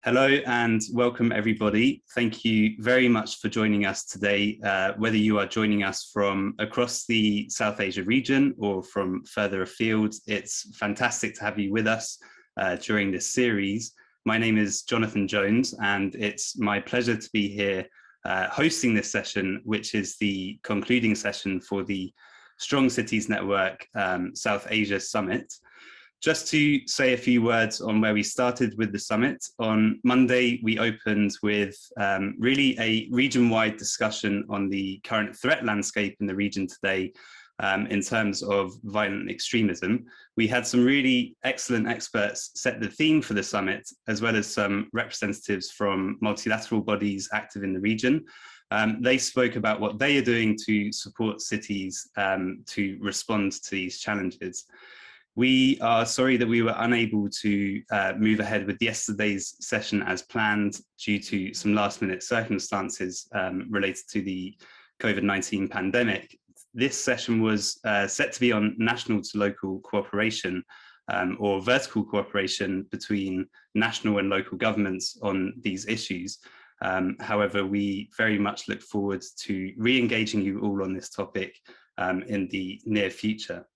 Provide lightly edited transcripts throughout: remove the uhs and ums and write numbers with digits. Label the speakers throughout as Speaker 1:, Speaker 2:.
Speaker 1: Hello and welcome everybody. Thank you very much for joining us today, whether you are joining us from across the South Asia region or from further afield. It's fantastic to have you with us during this series. My name is Jonathan Jones and it's my pleasure to be here hosting this session, which is the concluding session for the Strong Cities Network South Asia Summit. Just to say a few words on where we started with the summit, on Monday we opened with really a region-wide discussion on the current threat landscape in the region today in terms of violent extremism. We had some really excellent experts set the theme for the summit, as well as some representatives from multilateral bodies active in the region. They spoke about what they are doing to support cities to respond to these challenges. We are sorry that we were unable to move ahead with yesterday's session as planned due to some last-minute circumstances related to the COVID-19 pandemic. This session was set to be on national to local cooperation or vertical cooperation between national and local governments on these issues. However, we very much look forward to re-engaging you all on this topic in the near future.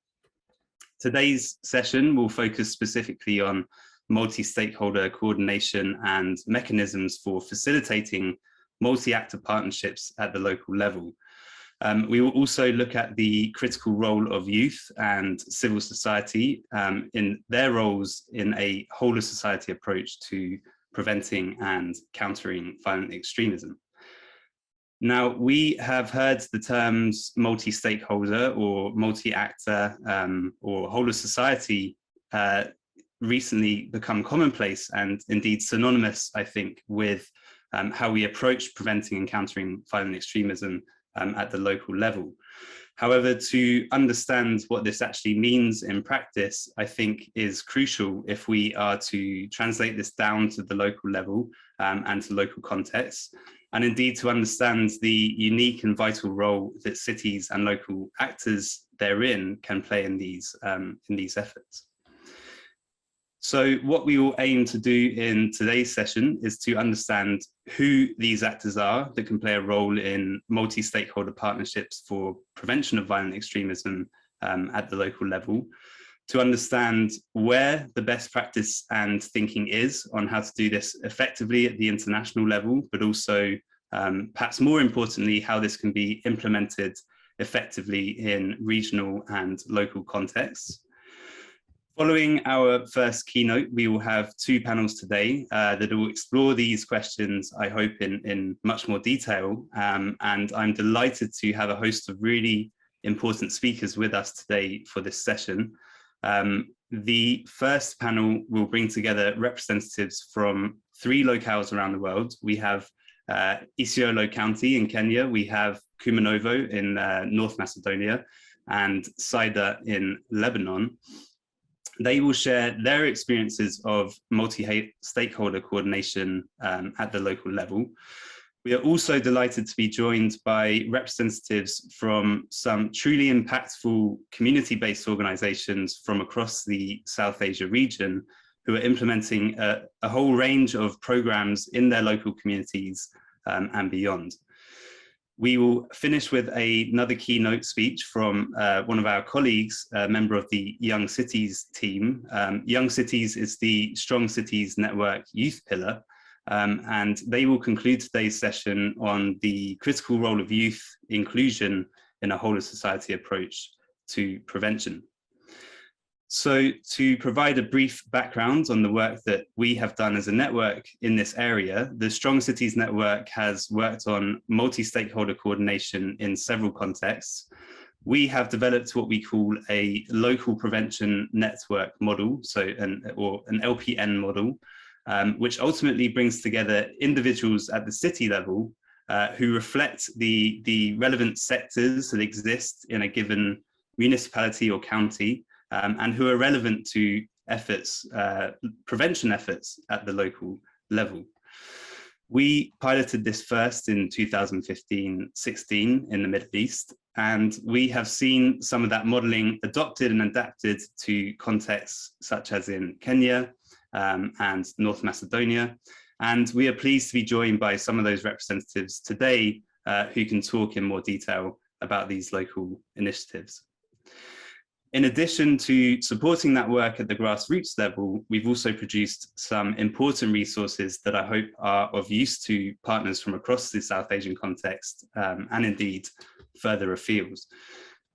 Speaker 1: Today's session will focus specifically on multi-stakeholder coordination and mechanisms for facilitating multi-actor partnerships at the local level. We will also look at the critical role of youth and civil society in their roles in a whole of society approach to preventing and countering violent extremism. Now, we have heard the terms multi-stakeholder or multi-actor or whole of society recently become commonplace and indeed synonymous, I think, with how we approach preventing and countering violent extremism at the local level. However, to understand what this actually means in practice, I think is crucial if we are to translate this down to the local level and to local contexts, and indeed to understand the unique and vital role that cities and local actors therein can play in these efforts. So what we will aim to do in today's session is to understand who these actors are that can play a role in multi-stakeholder partnerships for prevention of violent extremism at the local level, to understand where the best practice and thinking is on how to do this effectively at the international level, but also perhaps more importantly, how this can be implemented effectively in regional and local contexts. Following our first keynote, we will have two panels today that will explore these questions, I hope, in much more detail. And I'm delighted to have a host of really important speakers with us today for this session. The first panel will bring together representatives from 3 locales around the world. We have Isiolo County in Kenya, we have Kumanovo in North Macedonia, and Saida in Lebanon. They will share their experiences of multi-stakeholder coordination at the local level. We are also delighted to be joined by representatives from some truly impactful community-based organizations from across the South Asia region who are implementing a whole range of programs in their local communities and beyond. We will finish with another keynote speech from one of our colleagues, a member of the Young Cities team. Young Cities is the Strong Cities Network youth pillar, and they will conclude today's session on the critical role of youth inclusion in a whole of society approach to prevention. So to provide a brief background on the work that we have done as a network in this area, the Strong Cities Network has worked on multi-stakeholder coordination in several contexts. We have developed what we call a local prevention network model, or an LPN model, which ultimately brings together individuals at the city level who reflect the relevant sectors that exist in a given municipality or county, and who are relevant to efforts, prevention efforts at the local level. We piloted this first in 2015-16 in the Middle East, and we have seen some of that modeling adopted and adapted to contexts such as in Kenya and North Macedonia. And we are pleased to be joined by some of those representatives today who can talk in more detail about these local initiatives. In addition to supporting that work at the grassroots level, we've also produced some important resources that I hope are of use to partners from across the South Asian context and indeed further afield.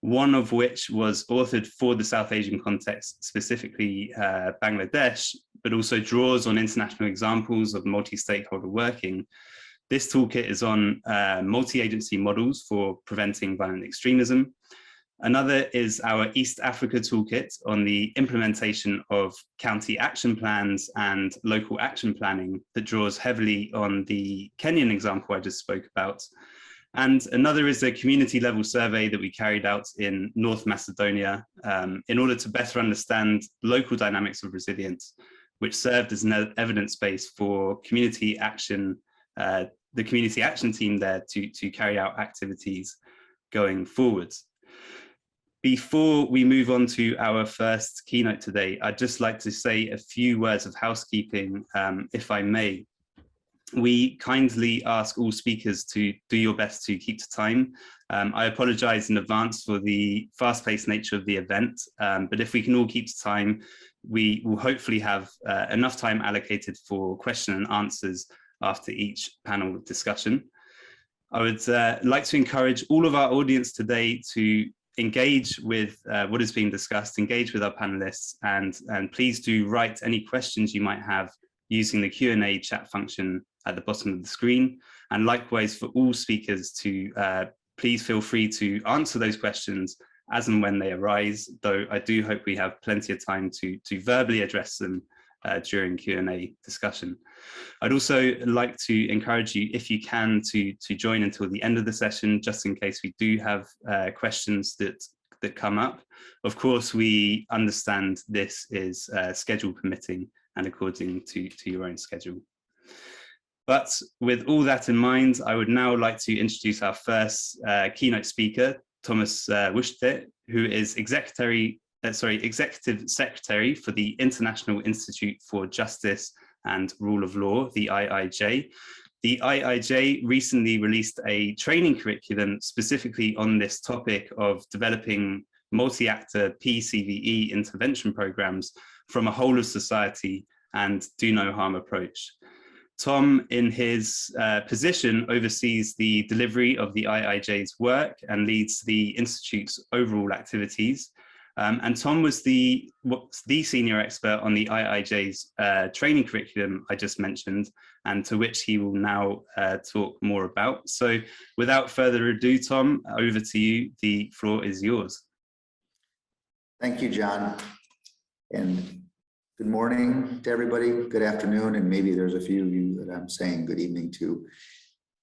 Speaker 1: One of which was authored for the South Asian context, specifically Bangladesh, but also draws on international examples of multi-stakeholder working. This toolkit is on multi-agency models for preventing violent extremism. Another is our East Africa toolkit on the implementation of county action plans and local action planning that draws heavily on the Kenyan example I just spoke about. And another is a community level survey that we carried out in North Macedonia in order to better understand local dynamics of resilience, which served as an evidence base for community action, the community action team there to carry out activities going forwards. Before we move on to our first keynote today, I'd just like to say a few words of housekeeping, if I may. We kindly ask all speakers to do your best to keep to time. I apologize in advance for the fast-paced nature of the event, but if we can all keep to time, we will hopefully have enough time allocated for question and answers after each panel discussion. I would like to encourage all of our audience today to engage with what is being discussed, engage with our panelists, and please do write any questions you might have using the Q&A chat function at the bottom of the screen. And likewise for all speakers to please feel free to answer those questions as and when they arise, though I do hope we have plenty of time to verbally address them during Q&A discussion. I'd also like to encourage you, if you can, to join until the end of the session, just in case we do have questions that come up. Of course, we understand this is schedule permitting and according to your own schedule. But with all that in mind, I would now like to introduce our first keynote speaker, Thomas Wuchte, who is Executive Secretary for the International Institute for Justice and Rule of Law, the IIJ. The IIJ recently released a training curriculum specifically on this topic of developing multi-actor PCVE intervention programs from a whole of society and do no harm approach. Tom, in his position, oversees the delivery of the IIJ's work and leads the Institute's overall activities. And Tom was the senior expert on the IIJ's training curriculum I just mentioned, and to which he will now talk more about. So without further ado, Tom, over to you. The floor is yours.
Speaker 2: Thank you, John. And good morning to everybody. Good afternoon. And maybe there's a few of you that I'm saying good evening to.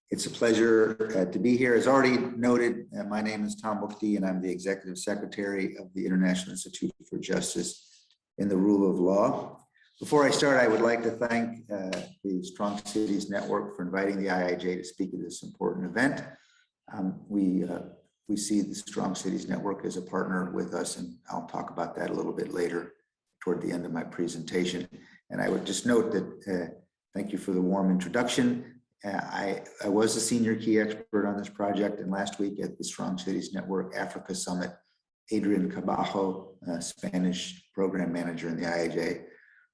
Speaker 2: It's a pleasure to be here. As already noted, my name is Tom Wuchte, and I'm the Executive Secretary of the International Institute for Justice and the Rule of Law. Before I start, I would like to thank the Strong Cities Network for inviting the IIJ to speak at this important event. We see the Strong Cities Network as a partner with us, and I'll talk about that a little bit later toward the end of my presentation. And I would just note that thank you for the warm introduction. I was a senior key expert on this project, and last week at the Strong Cities Network Africa Summit, Adrian Cabajo, Spanish program manager in the IIJ,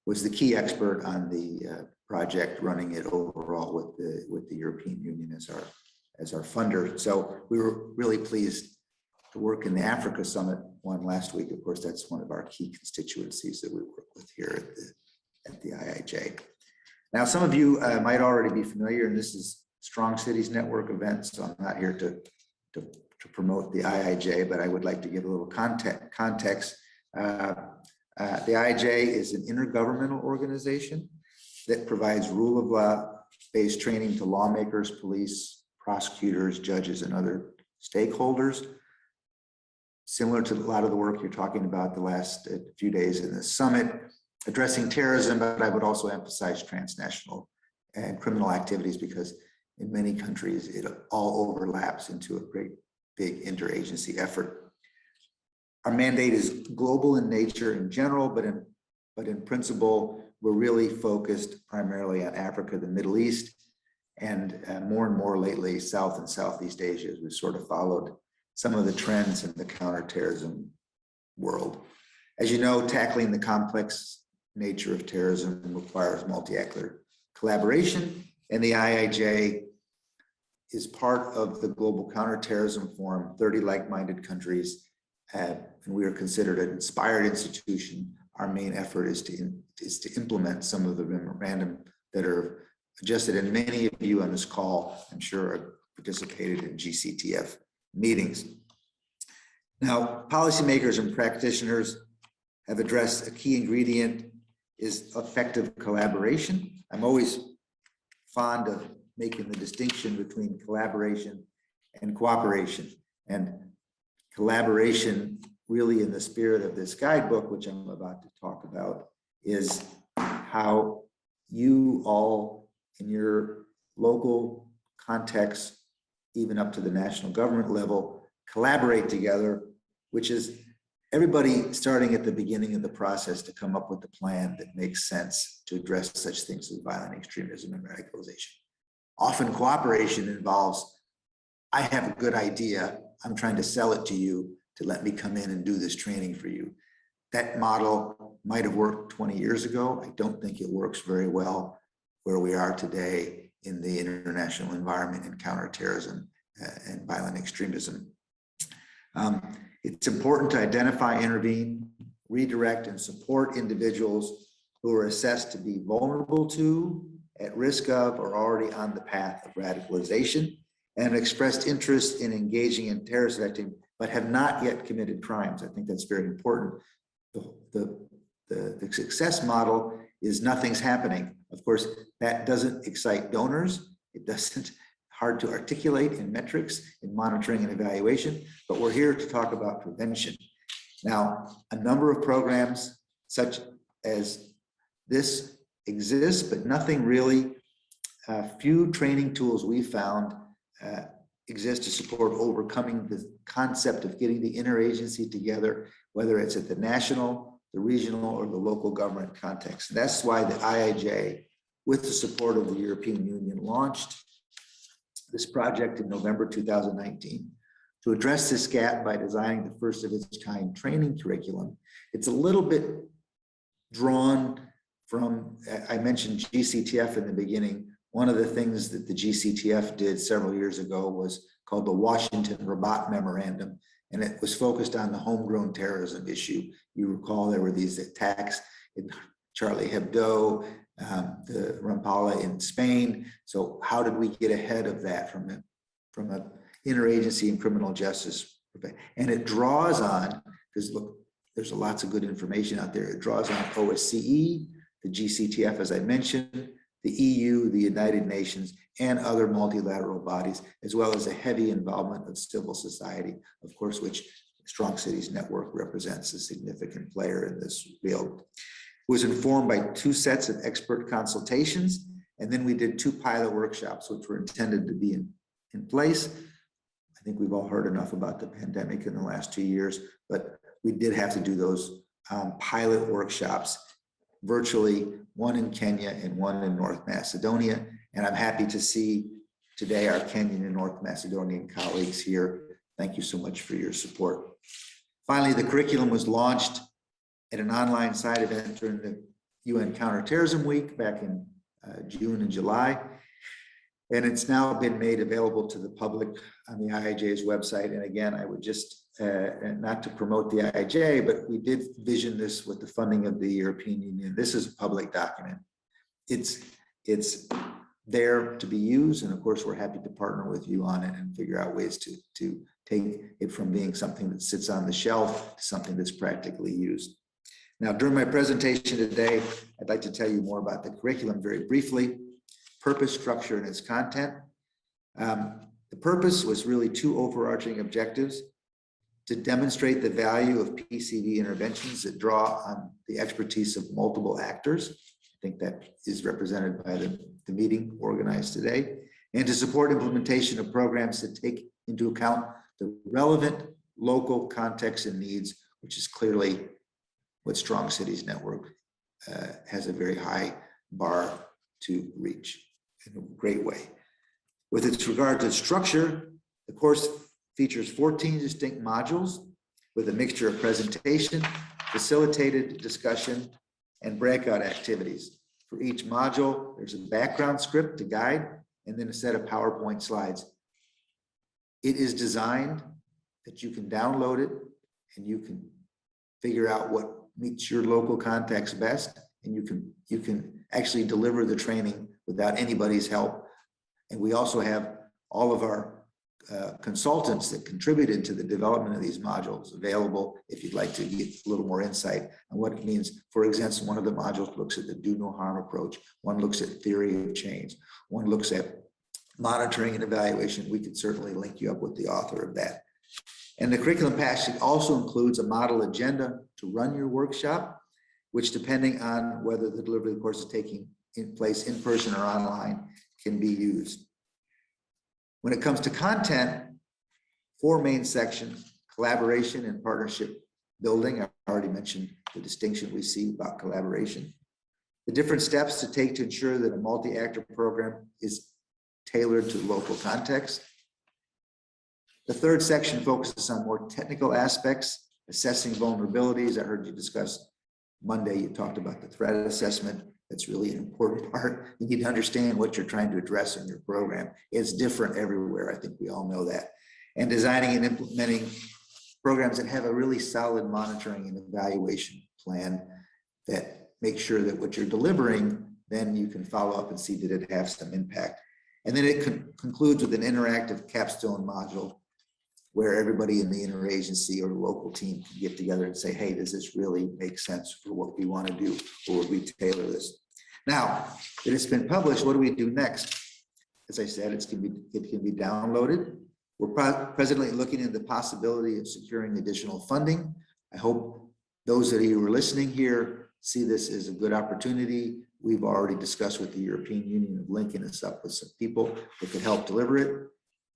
Speaker 2: was the key expert on the project, running it overall with the European Union as our funder. So we were really pleased to work in the Africa Summit one last week. Of course, that's one of our key constituencies that we work with here at the IIJ. Now, some of you might already be familiar, and this is Strong Cities Network event, so I'm not here to promote the IIJ, but I would like to give a little context. The IIJ is an intergovernmental organization that provides rule of law-based training to lawmakers, police, prosecutors, judges, and other stakeholders. Similar to a lot of the work you're talking about the last few days in the summit, addressing terrorism, but I would also emphasize transnational and criminal activities, because in many countries, it all overlaps into a great big interagency effort. Our mandate is global in nature in general, but in principle, we're really focused primarily on Africa, the Middle East, and more lately, South and Southeast Asia, as we've sort of followed some of the trends in the counterterrorism world. As you know, tackling the complex nature of terrorism requires multi-actor collaboration, and the IIJ is part of the Global Counterterrorism Forum, 30 like-minded countries, and we are considered an inspired institution. Our main effort is to implement some of the memorandum that are adjusted, and many of you on this call, I'm sure, have participated in GCTF meetings. Now, policymakers and practitioners have addressed a key ingredient is effective collaboration. I'm always fond of making the distinction between collaboration and cooperation. And collaboration, really in the spirit of this guidebook, which I'm about to talk about, is how you all in your local context, even up to the national government level, collaborate together, which is everybody starting at the beginning of the process to come up with a plan that makes sense to address such things as violent extremism and radicalization. Often cooperation involves, I have a good idea, I'm trying to sell it to you to let me come in and do this training for you. That model might have worked 20 years ago. I don't think it works very well where we are today in the international environment in counterterrorism and violent extremism. It's important to identify, intervene, redirect, and support individuals who are assessed to be vulnerable to, at risk of, or already on the path of radicalization, and expressed interest in engaging in terrorist activity, but have not yet committed crimes. I think that's very important. The success model is nothing's happening. Of course, that doesn't excite donors. It doesn't, hard to articulate in metrics, in monitoring and evaluation, but we're here to talk about prevention. Now, a number of programs such as this exists, but nothing really, few training tools we found exist to support overcoming the concept of getting the interagency together, whether it's at the national, the regional, or the local government context. That's why the IIJ, with the support of the European Union, launched this project in November 2019 to address this gap by designing the first of its kind training curriculum. It's a little bit drawn from, I mentioned GCTF in the beginning. One of the things that the GCTF did several years ago was called the Washington Rabat Memorandum, and it was focused on the homegrown terrorism issue. You recall there were these attacks in Charlie Hebdo, the Rampala in Spain. So how did we get ahead of that from a interagency and criminal justice? And it draws on, because look, there's lots of good information out there. It draws on OSCE, the GCTF, as I mentioned, the EU, the United Nations, and other multilateral bodies, as well as a heavy involvement of civil society, of course, which Strong Cities Network represents a significant player in this field. Was informed by 2 sets of expert consultations, and then we did 2 pilot workshops, which were intended to be in place. I think we've all heard enough about the pandemic in the last 2 years, but we did have to do those pilot workshops virtually, one in Kenya and one in North Macedonia. And I'm happy to see today our Kenyan and North Macedonian colleagues here. Thank you so much for your support. Finally, the curriculum was launched at an online side event during the UN Counterterrorism Week back in June and July. And it's now been made available to the public on the IIJ's website. And again, I would just, not to promote the IIJ, but we did vision this with the funding of the European Union. This is a public document. It's there to be used. And of course, we're happy to partner with you on it and figure out ways to take it from being something that sits on the shelf to something that's practically used. Now, during my presentation today, I'd like to tell you more about the curriculum very briefly, purpose, structure, and its content. The purpose was really 2 overarching objectives: to demonstrate the value of PCV interventions that draw on the expertise of multiple actors. I think that is represented by the meeting organized today, and to support implementation of programs that take into account the relevant local context and needs, which is clearly what Strong Cities Network has a very high bar to reach in a great way. With its regard to structure, the course features 14 distinct modules with a mixture of presentation, facilitated discussion, and breakout activities. For each module, there's a background script to guide, and then a set of PowerPoint slides. It is designed that you can download it and you can figure out what meets your local context best, and you can actually deliver the training without anybody's help. And we also have all of our consultants that contributed to the development of these modules available if you'd like to get a little more insight on what it means. For example, one of the modules looks at the do no harm approach. One looks at theory of change. One looks at monitoring and evaluation. We could certainly link you up with the author of that. And the curriculum package also includes a model agenda to run your workshop, which, depending on whether the delivery of the course is taking place in person or online, can be used. When it comes to content, 4 main sections: collaboration and partnership building. I already mentioned the distinction we see about collaboration. The different steps to take to ensure that a multi-actor program is tailored to local context. The 3rd section focuses on more technical aspects, assessing vulnerabilities. I heard you discuss Monday, you talked about the threat assessment. That's really an important part. You need to understand what you're trying to address in your program. It's different everywhere. I think we all know that. And designing and implementing programs that have a really solid monitoring and evaluation plan that makes sure that what you're delivering, then you can follow up and see did it have some impact. And then it concludes with an interactive capstone module where everybody in the interagency or local team can get together and say, hey, does this really make sense for what we want to do, or would we tailor this? Now that it's been published, what do we do next? As I said, it can be downloaded. We're presently looking at the possibility of securing additional funding. I hope those of you who are listening here see this as a good opportunity. We've already discussed with the European Union of linking us up with some people that could help deliver it.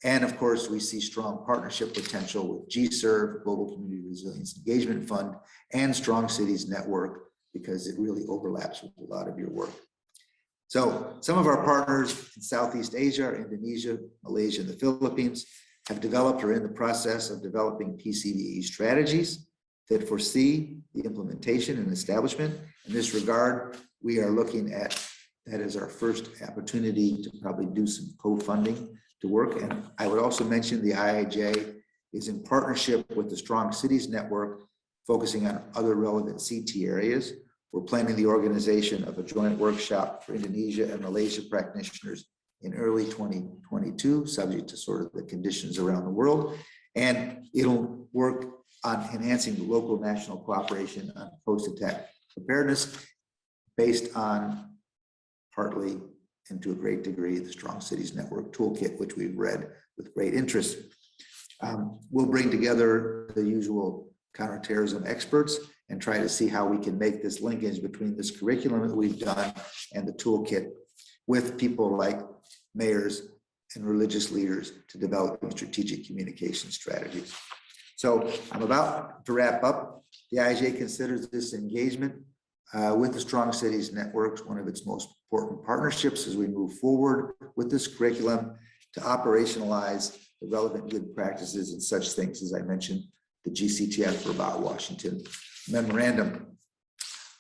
Speaker 2: And of course, we see strong partnership potential with GSERV, Global Community Resilience Engagement Fund, and Strong Cities Network, because it really overlaps with a lot of your work. So some of our partners in Southeast Asia, Indonesia, Malaysia, and the Philippines have developed or are in the process of developing PCVE strategies that foresee the implementation and establishment. In this regard, we are looking at that as our first opportunity to probably do some co-funding to work. And I would also mention the IIJ is in partnership with the Strong Cities Network, focusing on other relevant CT areas. We're planning the organization of a joint workshop for Indonesia and Malaysia practitioners in early 2022, subject to sort of the conditions around the world. And it'll work on enhancing the local national cooperation on post-attack preparedness based on partly and to a great degree the Strong Cities Network toolkit, which we've read with great interest. We'll bring together the usual counterterrorism experts and try to see how we can make this linkage between this curriculum that we've done and the toolkit with people like mayors and religious leaders to develop strategic communication strategies. So I'm about to wrap up. The IIJ considers this engagement with the Strong Cities Network one of its most important partnerships as we move forward with this curriculum to operationalize the relevant good practices and such things as I mentioned, the GCTF for about Washington memorandum.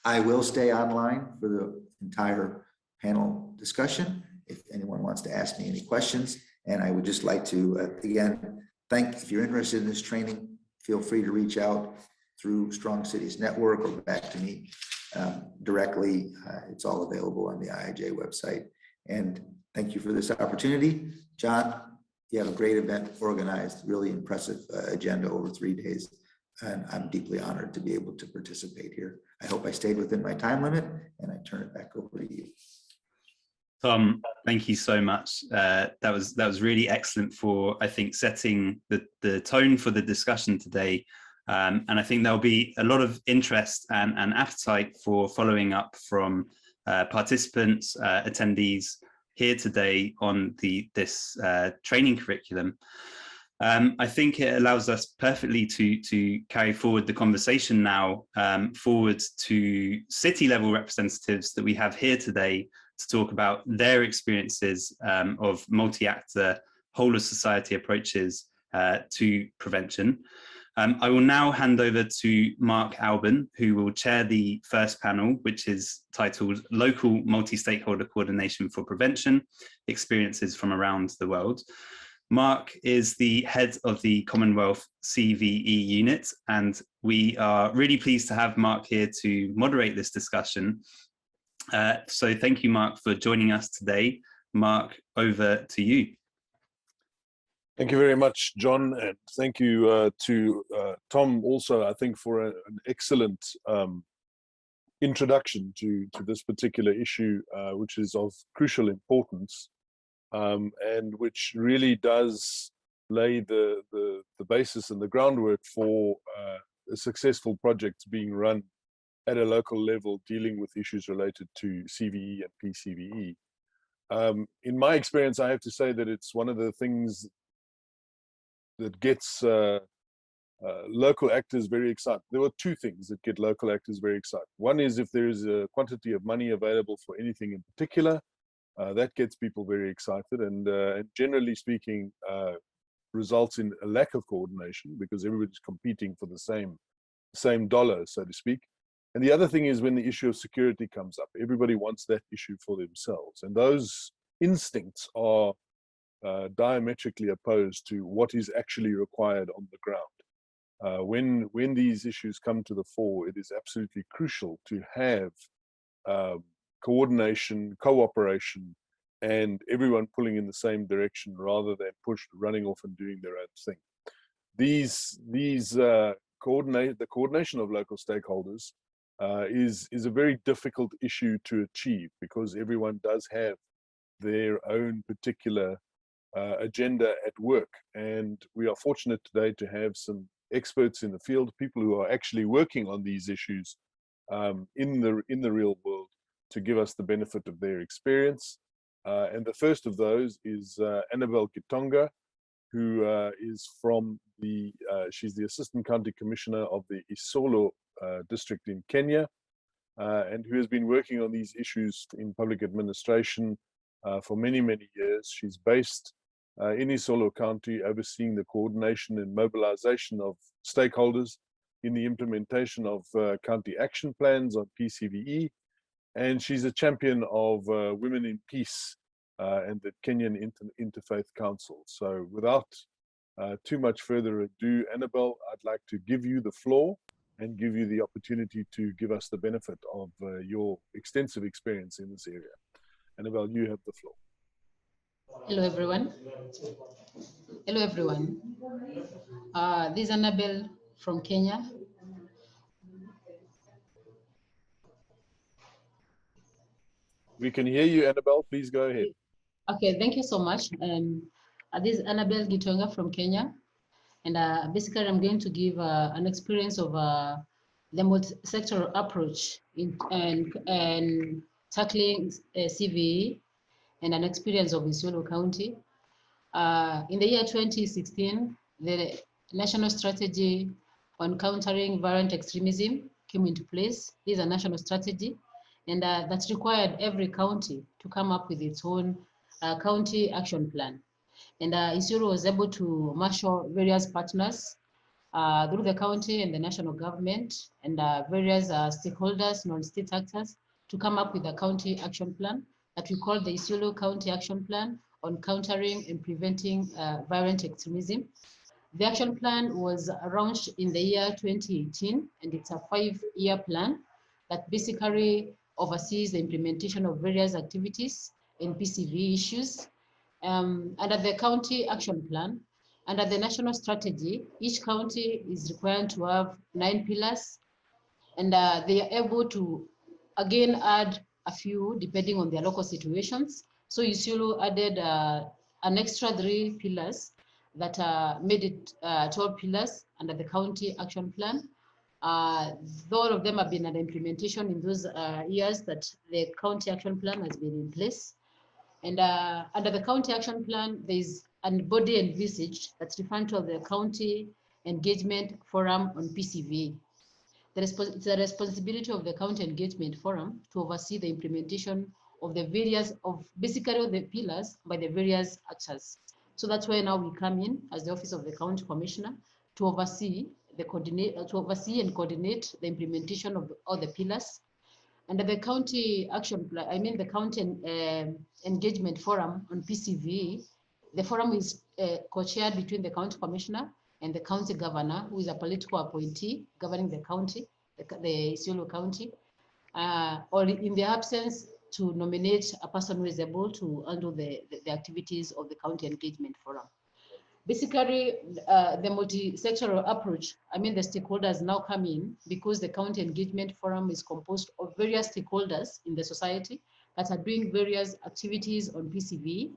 Speaker 2: I will stay online for the entire panel discussion if anyone wants to ask me any questions. And I would just like to, again, if you're interested in this training, feel free to reach out through Strong Cities Network or back to me directly. It's all available on the IIJ website. And thank you for this opportunity. John, you have a great event organized, really impressive agenda over 3 days. And I'm deeply honored to be able to participate here. I hope I stayed within my time limit, and I turn it back over to you.
Speaker 1: Tom, thank you so much. That was really excellent for, I think, setting the tone for the discussion today. And I think there'll be a lot of interest and appetite for following up from participants, attendees here today on this training curriculum. I think it allows us perfectly to carry forward the conversation now forward to city level representatives that we have here today to talk about their experiences of multi-actor, whole of society approaches to prevention. I will now hand over to Mark Albon, who will chair the first panel, which is titled Local Multi-Stakeholder Coordination for Prevention, Experiences from Around the World. Mark is the head of the Commonwealth CVE unit, and we are really pleased to have Mark here to moderate this discussion. So thank you, Mark, for joining us today. Mark, over to you.
Speaker 3: Thank you very much, John, and thank you to Tom also, I think, for an excellent introduction to this particular issue, which is of crucial importance. And which really does lay the basis and the groundwork for a successful project being run at a local level dealing with issues related to CVE and PCVE. In my experience, I have to say that it's one of the things that gets local actors very excited. There were two things that get local actors very excited. One is if there is a quantity of money available for anything in particular, that gets people very excited, and generally speaking, results in a lack of coordination because everybody's competing for the same dollar, so to speak. And the other thing is when the issue of security comes up, everybody wants that issue for themselves, and those instincts are diametrically opposed to what is actually required on the ground. When these issues come to the fore, it is absolutely crucial to have coordination, cooperation, and everyone pulling in the same direction rather than running off and doing their own thing. The coordination of local stakeholders is a very difficult issue to achieve because everyone does have their own particular agenda at work, and we are fortunate today to have some experts in the field, people who are actually working on these issues in the real world, to give us the benefit of their experience. And the first of those is Annabelle Gitonga, who is from she's the Assistant County Commissioner of the Isiolo district in Kenya, and who has been working on these issues in public administration for many, many years. She's based in Isiolo County, overseeing the coordination and mobilization of stakeholders in the implementation of county action plans on PCVE. And she's a champion of Women in Peace and the Kenyan Interfaith Council. So without too much further ado, Annabelle, I'd like to give you the floor and give you the opportunity to give us the benefit of your extensive experience in this area. Annabelle, you have the floor.
Speaker 4: Hello, everyone. Hello, everyone. This is Annabelle from Kenya.
Speaker 3: We can hear you, Annabelle. Please go ahead.
Speaker 4: Okay, thank you so much. This is Annabelle Gitonga from Kenya. And basically, I'm going to give an experience of the multi-sectoral approach in tackling CVE and an experience of Isiolo County. In the year 2016, the National Strategy on Countering Violent Extremism came into place. This is a national strategy, and that's required every county to come up with its own county action plan. And Isiolo was able to marshal various partners through the county and the national government and various stakeholders, non-state actors, to come up with a county action plan that we call the Isiolo County Action Plan on Countering and Preventing Violent Extremism. The action plan was launched in the year 2018, and it's a 5-year plan that basically oversees the implementation of various activities in PCV issues. Under the county action plan, under the national strategy, each county is required to have 9 pillars, and they are able to again add a few depending on their local situations. So Isiolo added an extra 3 pillars that made it 12 pillars under the county action plan. All of them have been under implementation in those years that the county action plan has been in place. And under the county action plan, there's a body envisaged that's referred to as the County Engagement Forum on PCV. It's the responsibility of the County Engagement Forum to oversee the implementation of the various, basically the pillars by the various actors. So that's where now we come in as the Office of the County Commissioner to oversee and coordinate the implementation of all the pillars. Under the County Action Plan, I mean the County Engagement Forum on PCV, the forum is co-chaired between the County Commissioner and the County Governor, who is a political appointee governing the county, the Isiolo County, or in the absence, to nominate a person who is able to handle the activities of the County Engagement Forum. Basically, the multi-sectoral approach, I mean, the stakeholders now come in because the County Engagement Forum is composed of various stakeholders in the society that are doing various activities on PCV,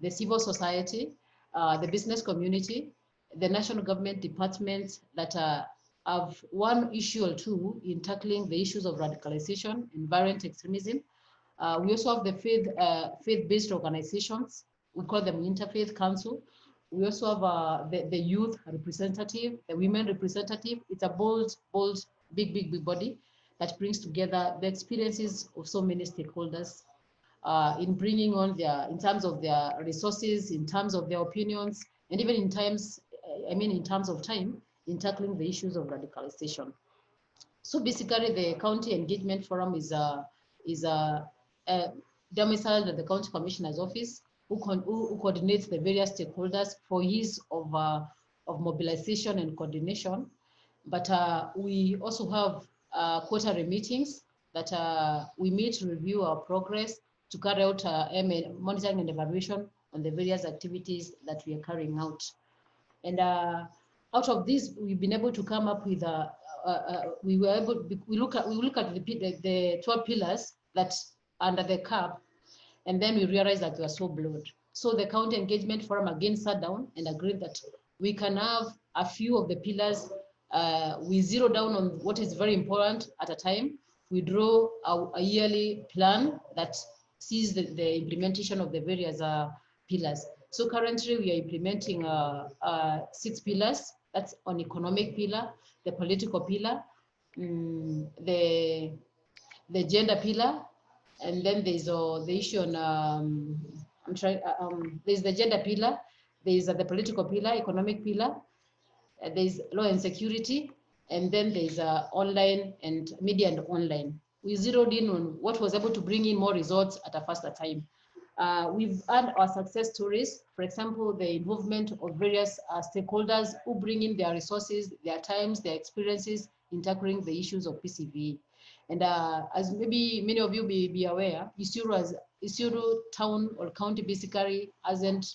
Speaker 4: the civil society, the business community, the national government departments that have one issue or two in tackling the issues of radicalization and violent extremism. We also have the faith-based organizations. We call them Interfaith Council. We also have the youth representative, the women representative. It's a bold, big body that brings together the experiences of so many stakeholders in bringing on in terms of their resources, in terms of their opinions, and even in terms of time, in tackling the issues of radicalization. So basically, the County Engagement Forum is domiciled at the County Commissioner's office, who coordinates the various stakeholders for ease of mobilization and coordination. But we also have quarterly meetings that we meet to review our progress, to carry out monitoring and evaluation on the various activities that we are carrying out. And out of this, we've been able to come up with we look at the 12 pillars that under the cap, and then we realized that we are so broad. So the County Engagement Forum again sat down and agreed that we can have a few of the pillars. We zero down on what is very important at a time. We draw a yearly plan that sees the implementation of the various pillars. So currently we are implementing 6 pillars. That's on economic pillar, the political pillar, the gender pillar, and then there's the issue on there's the gender pillar, there's the political pillar, economic pillar, there's law and security, and then there's online and media and online. We zeroed in on what was able to bring in more results at a faster time. We've had our success stories, for example, the involvement of various stakeholders who bring in their resources, their times, their experiences in tackling the issues of PCV. And as maybe many of you may be aware, Isiolo town or county basically hasn't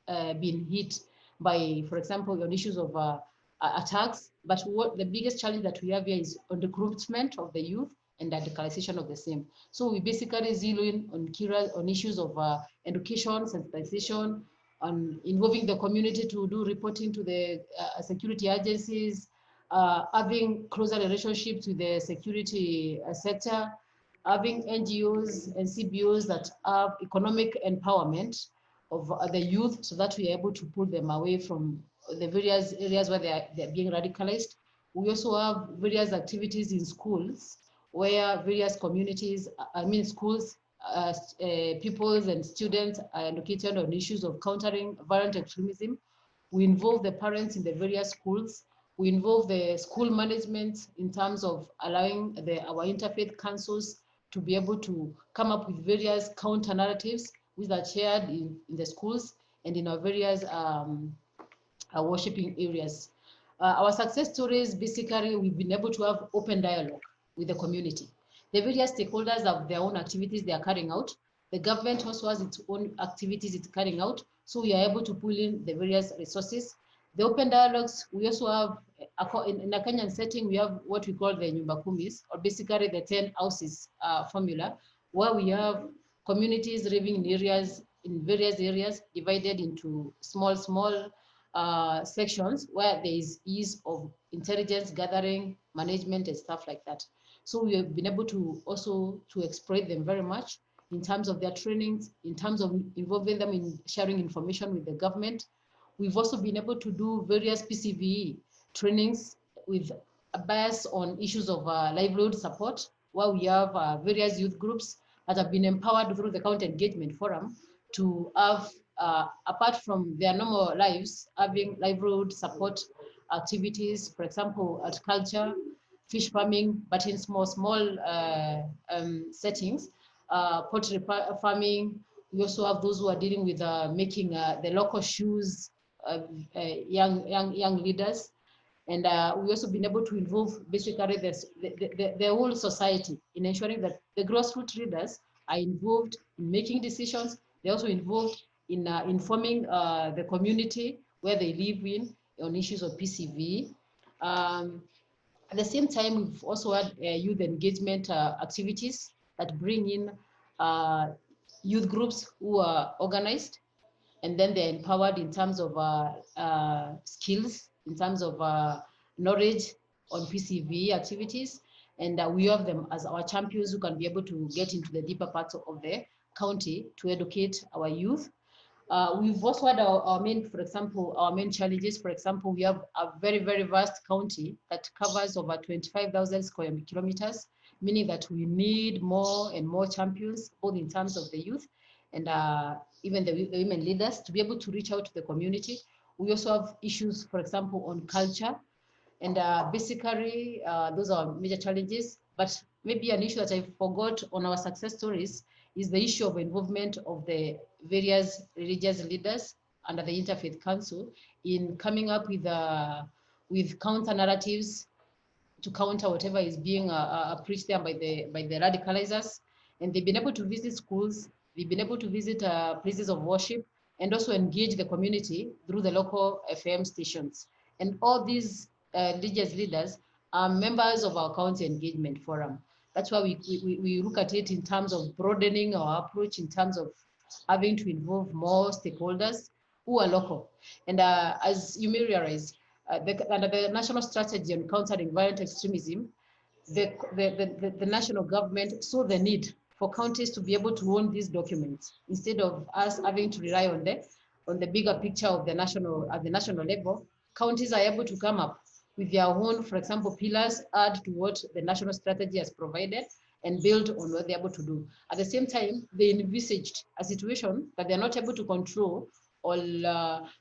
Speaker 4: been hit by, for example, on issues of attacks. But what the biggest challenge that we have here is on the recruitment of the youth and radicalization of the same. So we basically zero in on issues of education, sensitization, on involving the community to do reporting to the security agencies, having closer relationships with the security sector, having NGOs and CBOs that have economic empowerment of the youth so that we are able to pull them away from the various areas where they're being radicalized. We also have various activities in schools where various communities, schools, peoples and students are educated on issues of countering violent extremism. We involve the parents in the various schools. We involve the school management in terms of allowing our interfaith councils to be able to come up with various counter narratives which are shared in the schools and in our various worshiping areas. Our success stories, basically, we've been able to have open dialogue with the community. The various stakeholders have their own activities they are carrying out. The government also has its own activities it's carrying out. So we are able to pull in the various resources. The open dialogues, we also have, in a Kenyan setting, we have what we call the Nyumba Kumis, or basically the 10 houses formula, where we have communities living in various areas, divided into small sections where there is ease of intelligence gathering, management, and stuff like that. So we have been able to also exploit them very much in terms of their trainings, in terms of involving them in sharing information with the government. We've also been able to do various PCVE trainings with a bias on issues of livelihood support, where we have various youth groups that have been empowered through the County Engagement Forum to have, apart from their normal lives, having livelihood support activities, for example, agriculture, fish farming, but in small settings, poultry farming. We also have those who are dealing with making the local shoes, young leaders. And we've also been able to involve basically the whole society in ensuring that the grassroots leaders are involved in making decisions. They're also involved in informing the community where they live in on issues of PCV. At the same time, we've also had youth engagement activities that bring in youth groups who are organized, and then they're empowered in terms of skills, in terms of knowledge on PCV activities. And we have them as our champions who can be able to get into the deeper parts of the county to educate our youth. We've also had our main, for example, our main challenges. For example, we have a very, very vast county that covers over 25,000 square kilometers, meaning that we need more and more champions, both in terms of the youth and even the women leaders, to be able to reach out to the community. We also have issues, for example, on culture. And basically, those are major challenges. But maybe an issue that I forgot on our success stories is the issue of involvement of the various religious leaders under the Interfaith Council in coming up with counter narratives to counter whatever is being preached there by the radicalizers. And they've been able to visit schools, they've been able to visit places of worship, and also engage the community through the local FM stations. And all these religious leaders are members of our county engagement forum. That's why we look at it in terms of broadening our approach, in terms of having to involve more stakeholders who are local. And as you may realize, under the national strategy on countering violent extremism, the national government saw the need for counties to be able to own these documents instead of us having to rely on the bigger picture of the national at the national level. Counties are able to come up with their own, for example, pillars, add to what the national strategy has provided, and build on what they're able to do. At the same time, they envisaged a situation that they're not able to control, or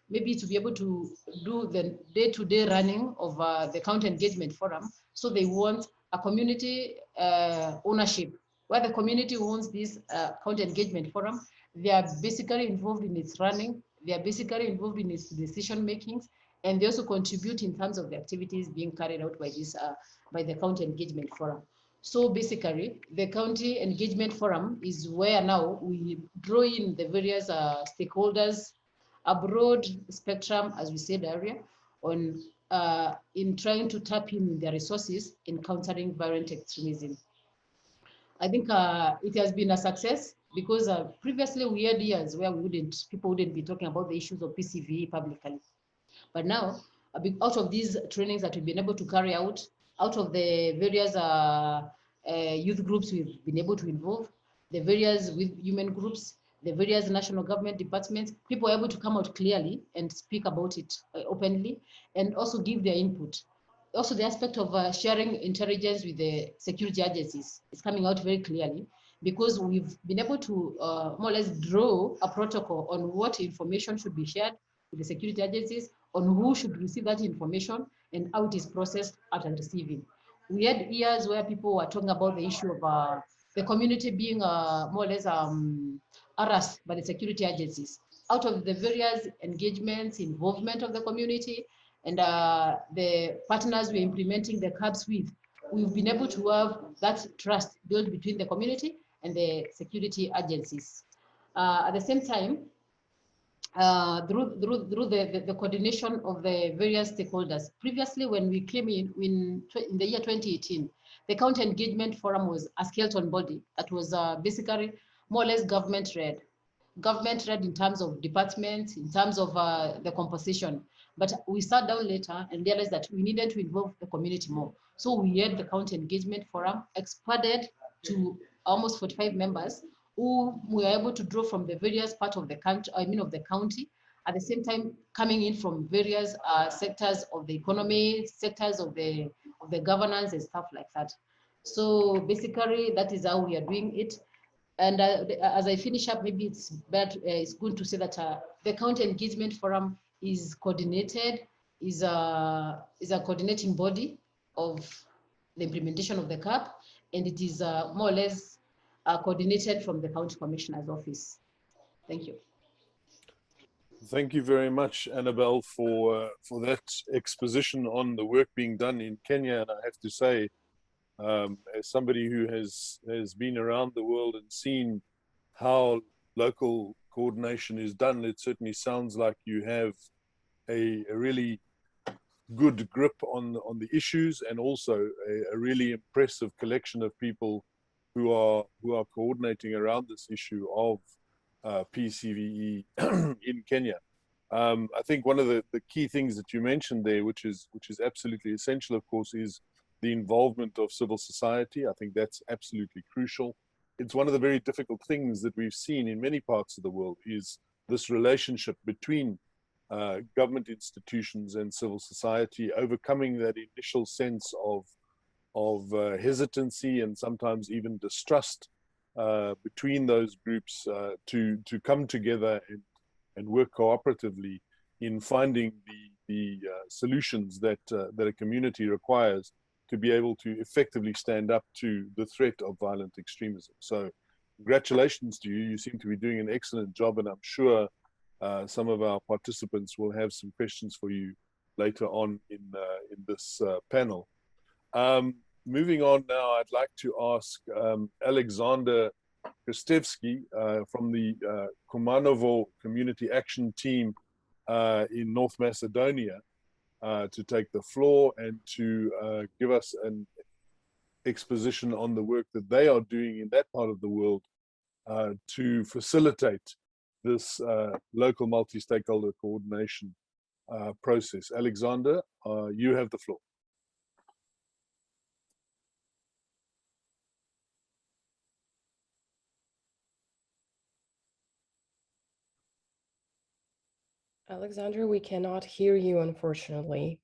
Speaker 4: maybe to be able to do the day-to-day running of the county engagement forum. So they want a community ownership, where the community owns this county engagement forum. They are basically involved in its running. They are basically involved in its decision makings, and they also contribute in terms of the activities being carried out by this by the county engagement forum. So basically, the county engagement forum is where now we draw in the various stakeholders, a broad spectrum, as we said earlier, on in trying to tap in their resources in countering violent extremism. I think it has been a success because previously we had years where people wouldn't be talking about the issues of PCV publicly. But now, out of these trainings that we've been able to carry out of the various youth groups we've been able to involve, the various women groups, the various national government departments, people are able to come out clearly and speak about it openly, and also give their input. Also, the aspect of sharing intelligence with the security agencies is coming out very clearly, because we've been able to more or less draw a protocol on what information should be shared with the security agencies, on who should receive that information, and how it is processed after receiving. We had years where people were talking about the issue of the community being more or less harassed by the security agencies. Out of the various engagements, involvement of the community, and the partners we're implementing the CABs with, we've been able to have that trust built between the community and the security agencies. At the same time, through the coordination of the various stakeholders. Previously, when we came in the year 2018, the County Engagement Forum was a skeleton body that was basically more or less government-led in terms of departments, in terms of the composition. But we sat down later and realized that we needed to involve the community more. So we had the County Engagement Forum expanded to almost 45 members, who we are able to draw from the various parts of the country, of the county, at the same time coming in from various sectors of the economy, sectors of the governance and stuff like that. So basically, that is how we are doing it. And as I finish up, maybe it's good to say that the County Engagement Forum is coordinated, is a coordinating body of the implementation of the CAP, and it is more or less coordinated from the County Commissioner's Office. Thank you.
Speaker 3: Thank you very much, Annabelle, for that exposition on the work being done in Kenya. And I have to say, as somebody who has been around the world and seen how local coordination is done, it certainly sounds like you have a really good grip on the issues, and also a really impressive collection of people who are coordinating around this issue of PCVE in Kenya. I think one of the key things that you mentioned there, which is absolutely essential, of course, is the involvement of civil society. I think that's absolutely crucial. It's one of the very difficult things that we've seen in many parts of the world, is this relationship between government institutions and civil society, overcoming that initial sense of hesitancy and sometimes even distrust between those groups to come together and work cooperatively in finding the solutions that a community requires to be able to effectively stand up to the threat of violent extremism. So congratulations to you. You seem to be doing an excellent job, and I'm sure some of our participants will have some questions for you later on in this panel. Moving on now, I'd like to ask Aleksandar Kustevsky from the Kumanovo Community Action Team in North Macedonia to take the floor and to give us an exposition on the work that they are doing in that part of the world to facilitate this local multi-stakeholder coordination process. Aleksandar, you have the floor.
Speaker 5: Aleksandar, we cannot hear you, unfortunately.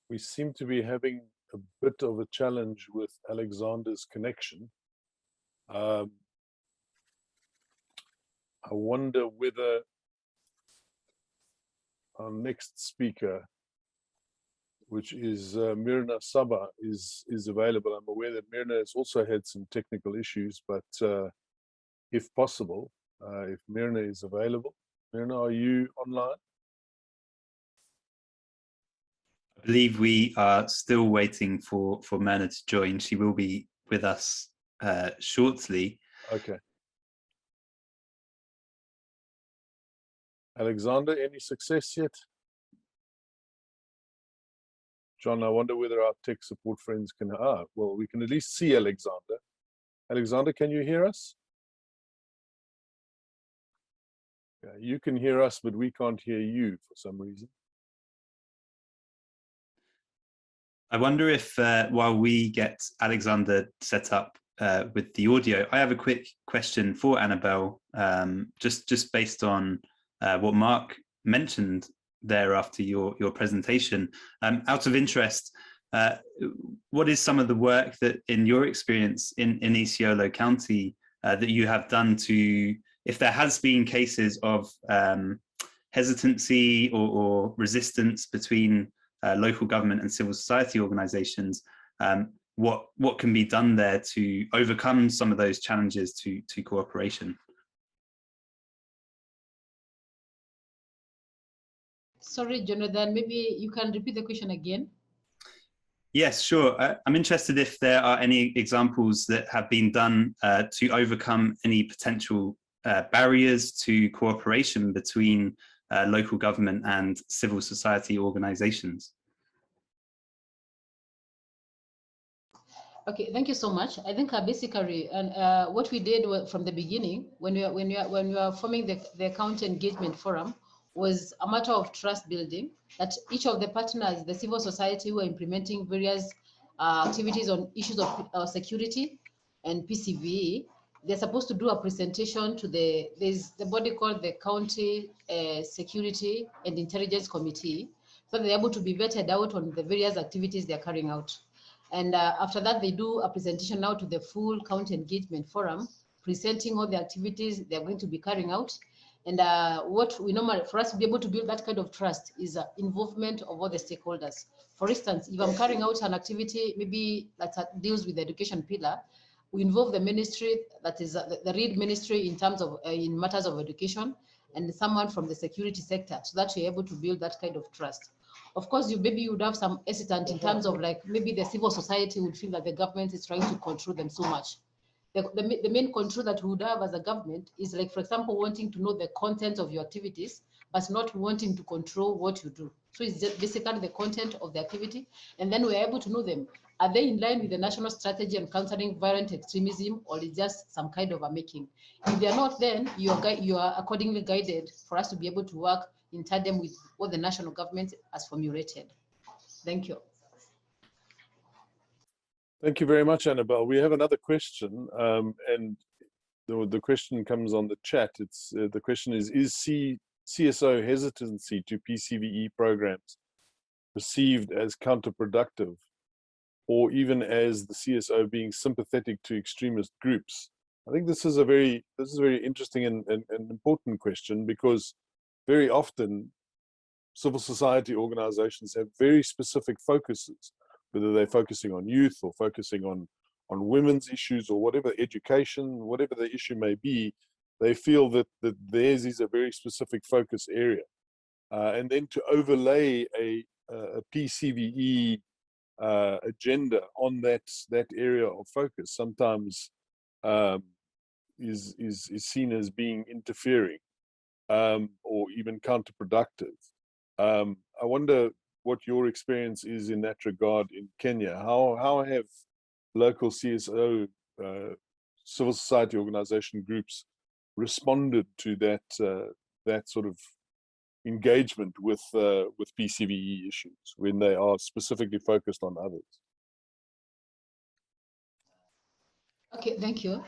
Speaker 3: We seem to be having a bit of a challenge with Aleksandar's connection. I wonder whether our next speaker, which is Mirna Saba, is available. I'm aware that Mirna has also had some technical issues, but if possible, if Mirna is available. Mirna, are you online?
Speaker 1: I believe we are still waiting for Mirna to join. She will be with us shortly.
Speaker 3: Okay. Aleksandar, any success yet? John, I wonder whether our tech support friends can, well, we can at least see Aleksandar. Aleksandar, can you hear us? Yeah, you can hear us, but we can't hear you for some reason.
Speaker 1: I wonder if while we get Aleksandar set up with the audio, I have a quick question for Annabelle, just based on what Mark mentioned there after your presentation. Out of interest, what is some of the work that, in your experience in Isiolo County, that you have done to, if there has been cases of hesitancy or resistance between local government and civil society organizations, what can be done there to overcome some of those challenges to cooperation?
Speaker 4: Sorry, Jonathan, maybe you can repeat the question again.
Speaker 1: Yes, sure. I'm interested if there are any examples that have been done to overcome any potential barriers to cooperation between local government and civil society organizations.
Speaker 4: Okay, thank you so much. I think basically, and what we did from the beginning, when we were forming the county engagement forum, was a matter of trust building. That each of the partners, the civil society, were implementing various activities on issues of security and PCV. They're supposed to do a presentation to there's the body called the County Security and Intelligence Committee, so they're able to be vetted out on the various activities they're carrying out. And after that, they do a presentation now to the full county engagement forum, presenting all the activities they're going to be carrying out. And what we normally, for us to be able to build that kind of trust is involvement of all the stakeholders. For instance, if I'm carrying out an activity, maybe that deals with the education pillar, we involve the ministry, that is the lead ministry in terms of, in matters of education, and someone from the security sector, so that you're able to build that kind of trust. Of course, maybe you would have some hesitant in terms of like, maybe the civil society would feel that the government is trying to control them so much. The main control that we would have as a government is like, for example, wanting to know the content of your activities, but not wanting to control what you do. So it's just basically the content of the activity. And then we're able to know them. Are they in line with the national strategy on countering violent extremism, or is just some kind of a making? If they're not, then you are accordingly guided for us to be able to work in tandem with what the national government has formulated. Thank you.
Speaker 3: Thank you very much, Annabelle. We have another question, and the question comes on the chat. It's the question is CSO hesitancy to PCVE programs perceived as counterproductive, or even as the CSO being sympathetic to extremist groups? I think this is a very interesting and important question, because very often civil society organizations have very specific focuses, whether they're focusing on youth or focusing on women's issues or whatever, education, whatever the issue may be. They feel that theirs is a very specific focus area. And then to overlay a PCVE agenda on that area of focus sometimes is seen as being interfering or even counterproductive. I wonder what your experience is in that regard in Kenya. How have local CSO civil society organization groups responded to that sort of engagement with PCVE issues when they are specifically focused on others?
Speaker 4: Okay, thank you.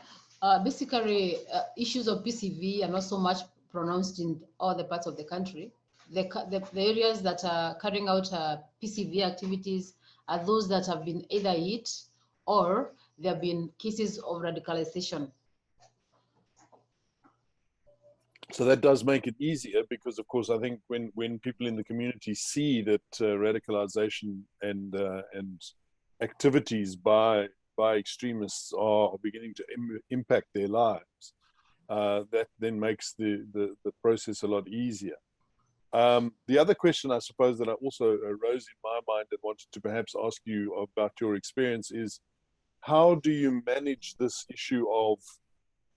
Speaker 4: Basically, issues of PCV are not so much pronounced in all the parts of the country. The areas that are carrying out PCV activities are those that have been either hit or there have been cases of radicalization.
Speaker 3: So that does make it easier, because of course I think when people in the community see that radicalization and activities by extremists are beginning to impact their lives, that then makes the process a lot easier. The other question, I suppose, that also arose in my mind and wanted to perhaps ask you about your experience is, how do you manage this issue of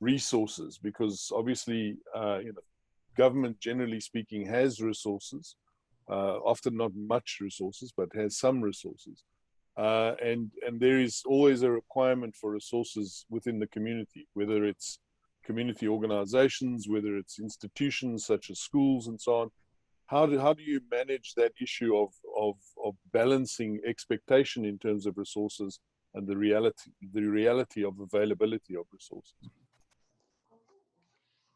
Speaker 3: resources? Because obviously, government, generally speaking, has resources, often not much resources, but has some resources. And there is always a requirement for resources within the community, whether it's community organizations, whether it's institutions such as schools and so on. How do you manage that issue of balancing expectation in terms of resources and the reality of availability of resources?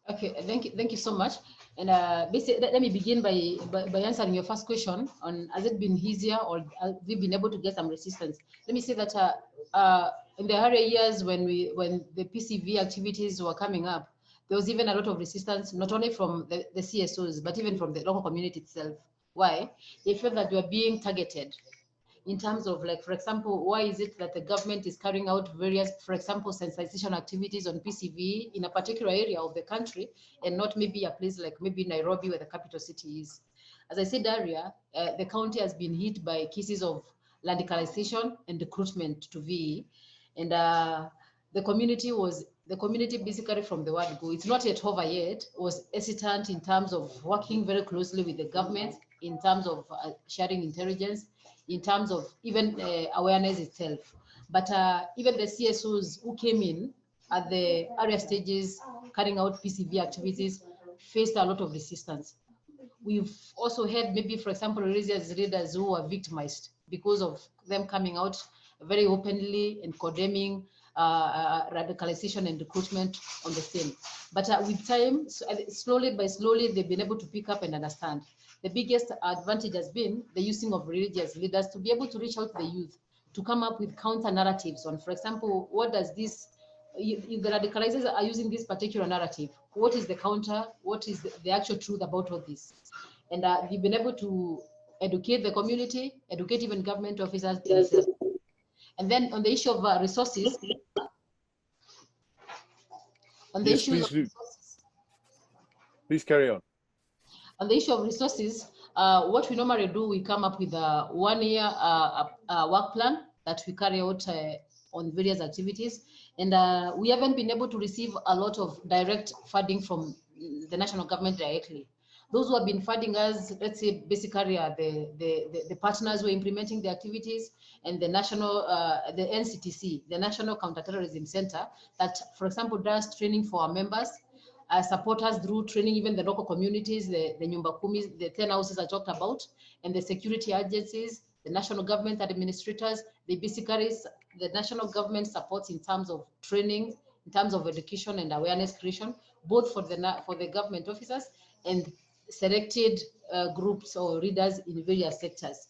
Speaker 4: Okay, thank you so much. And basically, let me begin by answering your first question on, has it been easier or have we been able to get some resistance? Let me say that in the earlier years when the PCV activities were coming up, there was even a lot of resistance, not only from the CSOs, but even from the local community itself. Why? They felt that they were being targeted in terms of, like, for example, why is it that the government is carrying out various, for example, sensitization activities on PCV in a particular area of the country and not maybe a place like maybe Nairobi, where the capital city is? As I said earlier, the county has been hit by cases of radicalization and recruitment to VE. And the community basically from the word go, it's not yet over yet, was hesitant in terms of working very closely with the government, in terms of sharing intelligence, in terms of even awareness itself. But even the CSOs who came in at the earlier stages, carrying out PCV activities, faced a lot of resistance. We've also had maybe, for example, religious leaders who were victimized because of them coming out very openly and condemning radicalization and recruitment on the same. But with time, slowly by slowly, they've been able to pick up and understand. The biggest advantage has been the using of religious leaders to be able to reach out to the youth, to come up with counter narratives on, for example, what does this, if the radicalizers are using this particular narrative, what is the counter, what is the actual truth about all this? And we've been able to educate the community, educate even government officers themselves. And then on the issue of resources, on the issue of resources,
Speaker 3: please carry on.
Speaker 4: On the issue of resources, what we normally do, we come up with a 1 year work plan that we carry out on various activities. And we haven't been able to receive a lot of direct funding from the national government directly. Those who have been funding us, let's say, basically are the partners who are implementing the activities, and the national, the NCTC, the National Counterterrorism Center, that, for example, does training for our members, support us through training even the local communities, the Nyumba Kumis, the 10 houses I talked about, and the security agencies, the national government administrators. They basically, the national government supports in terms of training, in terms of education and awareness creation, both for the government officers and selected groups or readers in various sectors.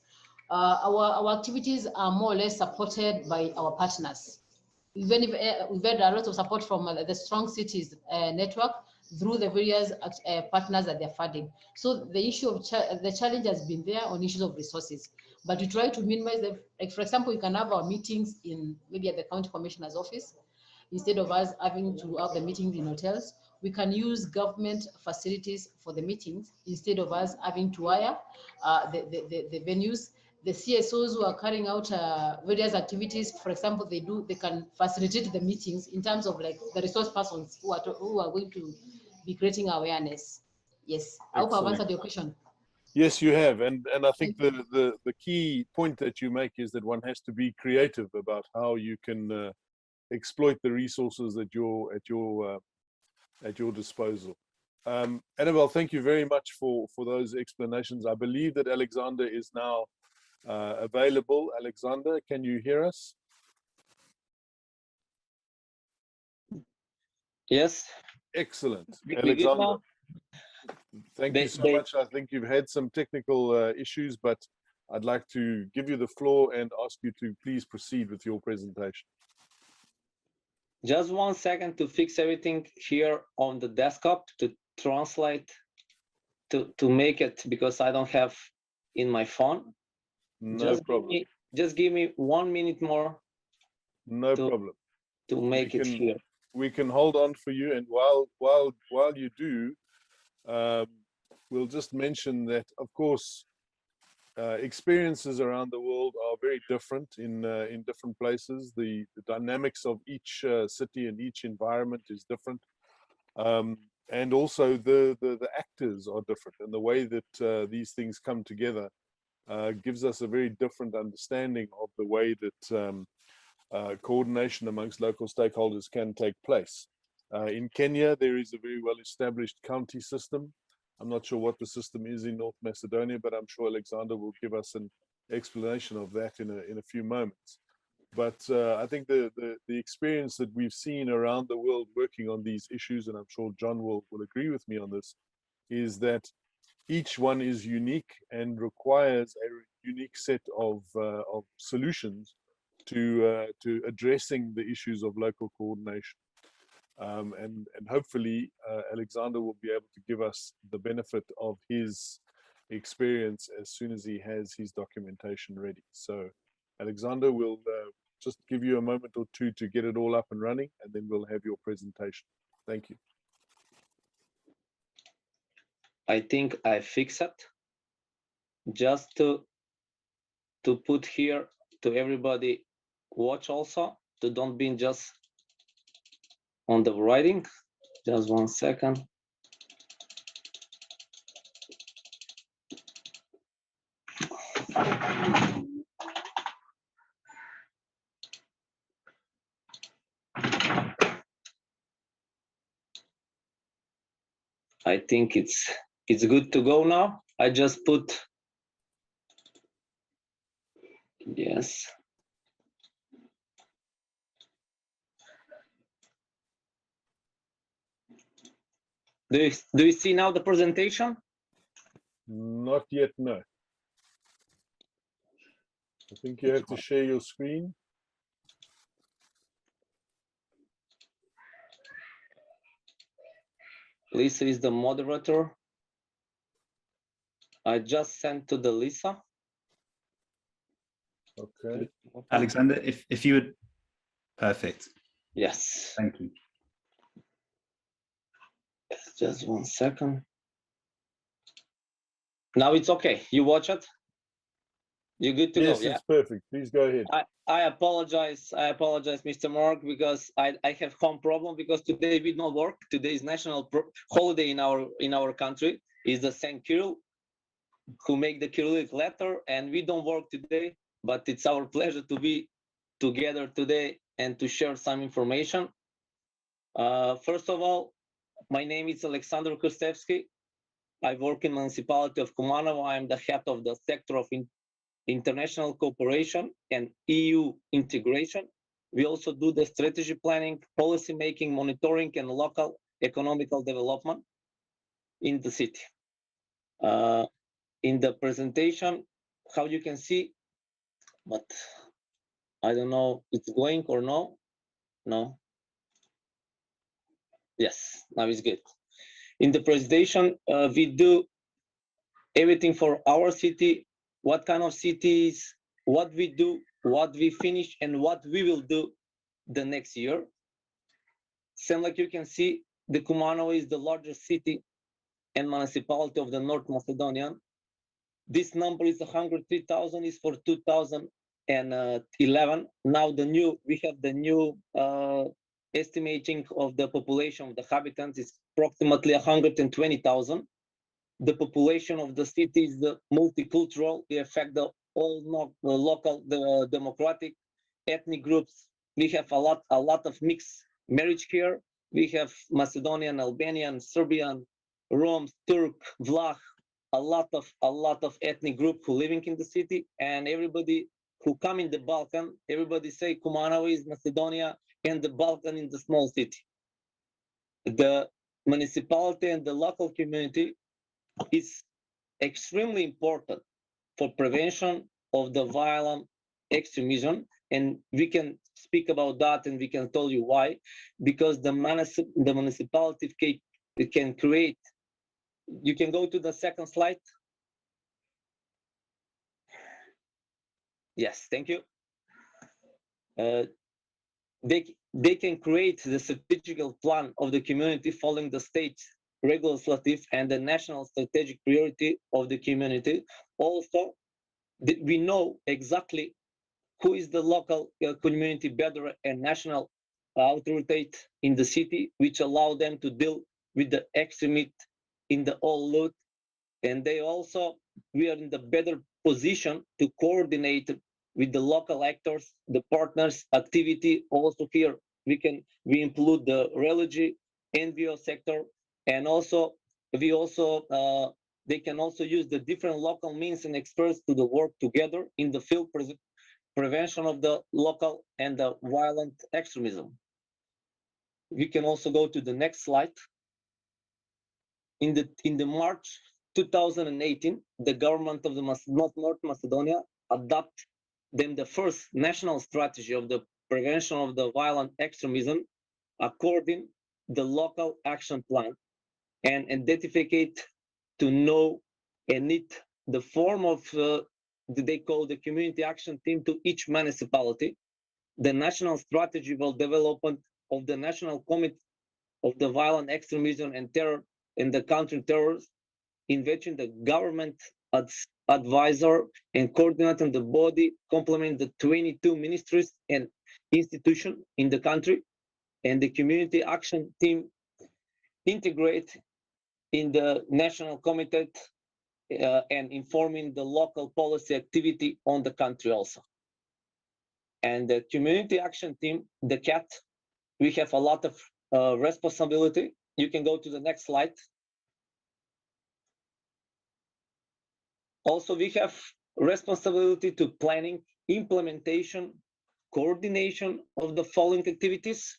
Speaker 4: Our activities are more or less supported by our partners. Even if we've had a lot of support from the Strong Cities network through the various partners that they're funding. So the issue of the challenge has been there on issues of resources, but we try to minimize them. Like, for example, we can have our meetings in maybe at the county commissioner's office. Instead of us having to have the meetings in hotels, we can use government facilities for the meetings instead of us having to hire the venues. The CSOs who are carrying out various activities, for example, they can facilitate the meetings in terms of like the resource persons who are going to be creating awareness. Yes, I hope I've answered your question.
Speaker 3: Yes, you have, and I think the key point that you make is that one has to be creative about how you can exploit the resources at your disposal. Annabelle, thank you very much for those explanations. I believe that Aleksandar is now available. Aleksandar, can you hear us?
Speaker 6: Yes.
Speaker 3: Excellent. Aleksandar, thank you so much. I think you've had some technical issues, but I'd like to give you the floor and ask you to please proceed with your presentation.
Speaker 6: Just 1 second to fix everything here on the desktop, to translate, to make it, because I don't have in my phone.
Speaker 3: No problem.
Speaker 6: Just give me 1 minute more.
Speaker 3: No problem.
Speaker 6: To make it here.
Speaker 3: We can hold on for you, and while you do, we'll just mention that, of course, experiences around the world are very different in different places. The dynamics of each city and each environment is different, and also the actors are different, and the way that these things come together gives us a very different understanding of the way that coordination amongst local stakeholders can take place. In Kenya, there is a very well-established county system. I'm not sure what the system is in North Macedonia, but I'm sure Aleksandar will give us an explanation of that in a few moments. But I think the experience that we've seen around the world working on these issues, and I'm sure John will agree with me on this, is that each one is unique and requires a unique set of solutions to addressing the issues of local coordination. And hopefully Aleksandar will be able to give us the benefit of his experience as soon as he has his documentation ready. So Aleksandar will just give you a moment or two to get it all up and running, and then we'll have your presentation. Thank you.
Speaker 6: I think I fix it. Just to put here to everybody watch also, to don't be just on the writing. Just 1 second. I think it's good to go now. I just put, yes. Do you see now the presentation?
Speaker 3: Not yet, no. I think you have to share your screen.
Speaker 6: Lisa is the moderator. I just sent to the Lisa.
Speaker 3: Okay.
Speaker 1: Aleksandar, if you would, perfect.
Speaker 6: Yes.
Speaker 1: Thank you.
Speaker 6: Just 1 second. Now it's okay. You watch it? You're good to
Speaker 3: Yes,
Speaker 6: go, yeah?
Speaker 3: it's perfect. Please go ahead.
Speaker 6: I apologize, Mr. Mark, because I have home problem because today we don't work. Today is national holiday in our country. Is the Saint Kirill who make the Cyrillic letter, and we don't work today. But it's our pleasure to be together today and to share some information. First of all, my name is Aleksandar Kustevsky. I work in Municipality of Kumanovo. I am the head of the sector of international cooperation and EU integration. We also do the strategy planning, policy making, monitoring, and local economical development in the city. In the presentation, how you can see, but I don't know, it's going or no? No. Yes, now it's good. In the presentation, we do everything for our city, what kind of cities, what we do, what we finish, and what we will do the next year. Same like you can see, the Kumanovo is the largest city and municipality of the North Macedonia. This number is 103,000 is for 2011. Now we have the new estimating of the population of the inhabitants is approximately 120,000. The population of the city is multicultural. We affect the local, the democratic ethnic groups. We have a lot of mixed marriage here. We have Macedonian, Albanian, Serbian, Roms, Turk, Vlach, a lot of ethnic group who living in the city, and everybody who come in the Balkan, everybody say Kumanovo is Macedonia and the Balkan in the small city. The municipality and the local community is extremely important for prevention of the violent extremism, and we can speak about that and we can tell you why, because the municipality can create. You can go to the second slide. Yes, thank you. They can create the strategic plan of the community following the state legislative and the national strategic priority of the community. Also, we know exactly who is the local community better and national authority in the city, which allow them to deal with the extremists in the all loot. And we are in the better position to coordinate with the local actors, the partners, activity. Also here, we include the religion, NGO sector, and also they can also use the different local means and experts to work together in the field prevention of the local and the violent extremism. We can also go to the next slide. In the March 2018, the government of the North Macedonia adopted the first national strategy of the prevention of the violent extremism according the local action plan, and identificate to know and need the form of they call the community action team to each municipality. The national strategy will development of the national committee of the violent extremism and terror in the country terrorists, in which the government advisor and coordinating the body complement the 22 ministries and institutions in the country, and the community action team integrate in the national committee and informing the local policy activity on the country also. And the community action team, the CAT, we have a lot of responsibility. You can go to the next slide. Also, we have responsibility to planning, implementation, coordination of the following activities.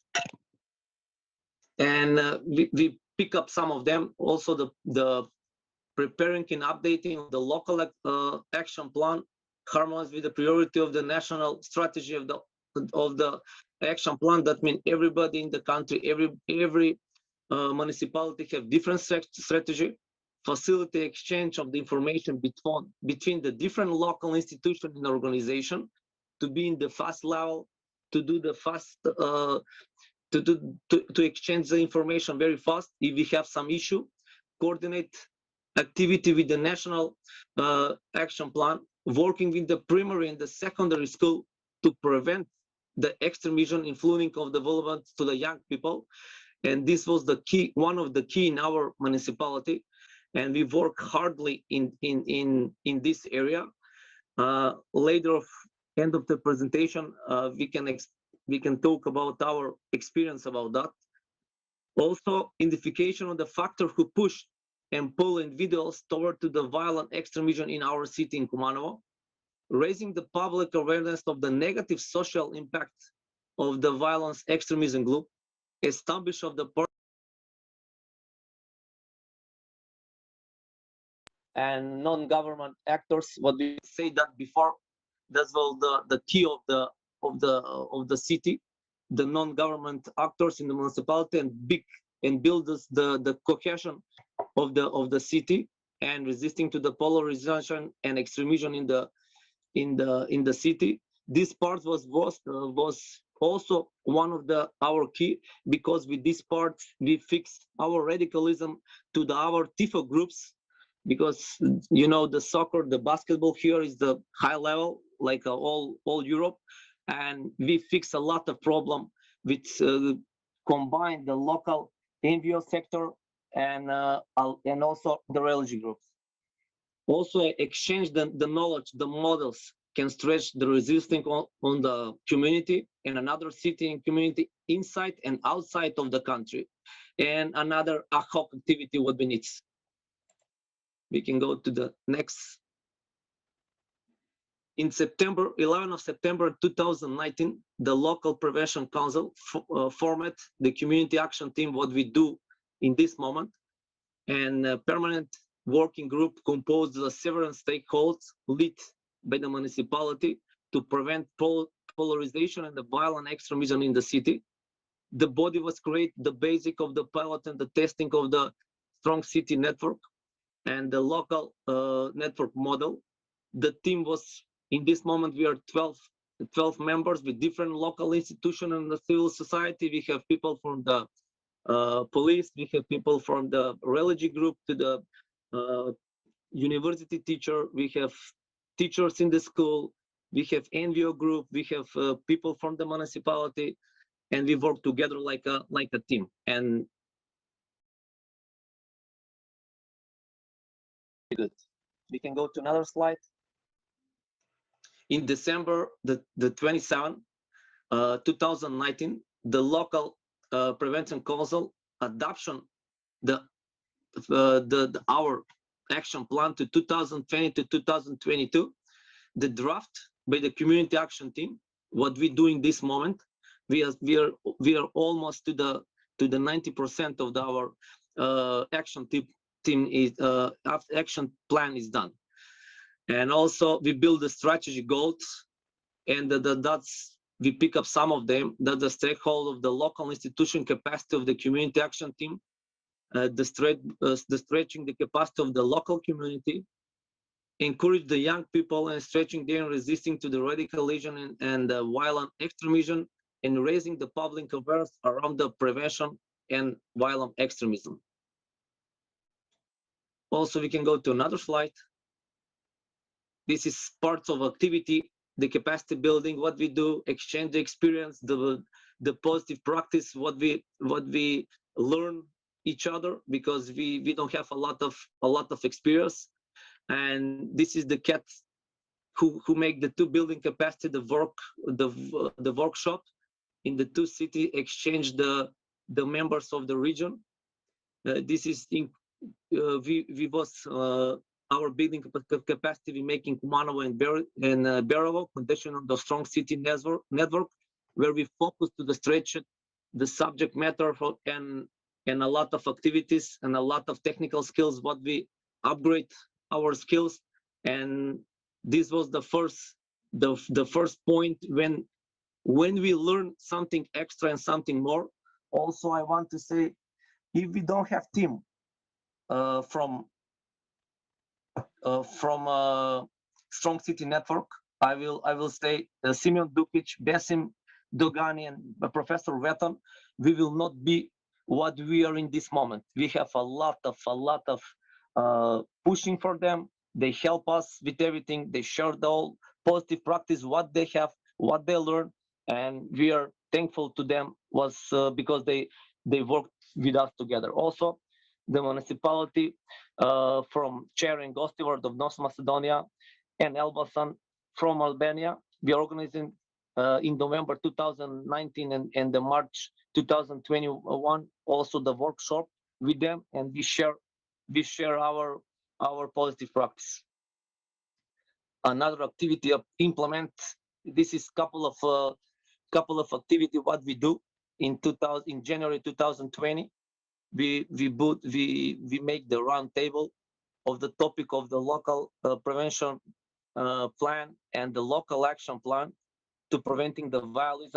Speaker 6: And we pick up some of them. Also, the preparing and updating of the local action plan harmonies with the priority of the national strategy of the action plan. That means everybody in the country, every municipality have different strategy, facilitate exchange of the information between the different local institutions and organization, to be in the fast level, to do the fast to exchange the information very fast if we have some issue, coordinate activity with the national action plan, working with the primary and the secondary school to prevent the extremism influencing of development to the young people. And this was the key, one of the key in our municipality, and we work hardly in this area. Later, end of the presentation, we can talk about our experience about that. Also, identification of the factor who push and pull individuals toward to the violent extremism in our city in Kumanovo, raising the public awareness of the negative social impact of the violence extremism group, establish of the and non-government actors. What we say that before, that's all the key of the city, the non-government actors in the municipality, and build the cohesion of the city, and resisting to the polarization and extremism in the city. This part was also one of our key, because with this part we fix our radicalism to our TIFO groups, because you know the soccer, the basketball here is the high level, like all Europe, and we fix a lot of problem with combine the local NGO sector and also the religious groups. Also exchange the knowledge, the models can stretch the resistance on the community and another city and community inside and outside of the country. And another ad hoc activity what we need. We can go to the next. In September, 11 of September 2019, the local prevention council formed the community action team, what we do in this moment, and a permanent working group composed of several stakeholders led by the municipality to prevent polarization and the violent extremism in the city. The body was created, the basic of the pilot and the testing of the strong city network and the local network model. The team was, in this moment, we are 12 members with different local institutions and the civil society. We have people from the police, we have people from the religious group to the university teacher, we have teachers in the school, we have NGO group, we have people from the municipality, and we work together like a team. And good. We can go to another slide. In December the 27th, 2019, the local prevention council adoption our action plan to 2020 to 2022. The draft by the community action team. What we do in this moment, we are almost to the 90% of our action team is action plan is done. And also we build the strategy goals, and that's we pick up some of them. That the stakeholder of the local institution capacity of the community action team, the stretching the capacity of the local community, encourage the young people and stretching them, resisting to the radicalism and the violent extremism, and raising the public awareness around the prevention and violent extremism. Also, we can go to another slide. This is parts of activity, the capacity building, what we do, exchange the experience, the positive practice, what we learn each other, because we don't have a lot of experience. And this is the cat who make the two building capacity, the workshop in the two city, exchange the members of the region. This is we was our building capacity we make in Kumanovo and Berovo, condition on the strong city network, where we focus to the stretch the subject matter and a lot of activities and a lot of technical skills, what we upgrade our skills. And this was the first point when we learn something extra and something more. Also, I want to say, if we don't have team from strong city network, I will say Simeon Dukic, Besim Dogani, and Professor Veton, we will not be what we are in this moment. We have a lot of pushing for them. They help us with everything. They share the whole positive practice, what they have, what they learn, and we are thankful to them because they worked with us together. Also, the municipality from Chair and Gost Steward of North Macedonia and Albon from Albania, we are organizing in November 2019 and the March 2021 also the workshop with them, and we share our positive practice. Another activity of implement. This is couple of activity what we do in January 2020. We make the round table of the topic of the local prevention plan and the local action plan to preventing the violence,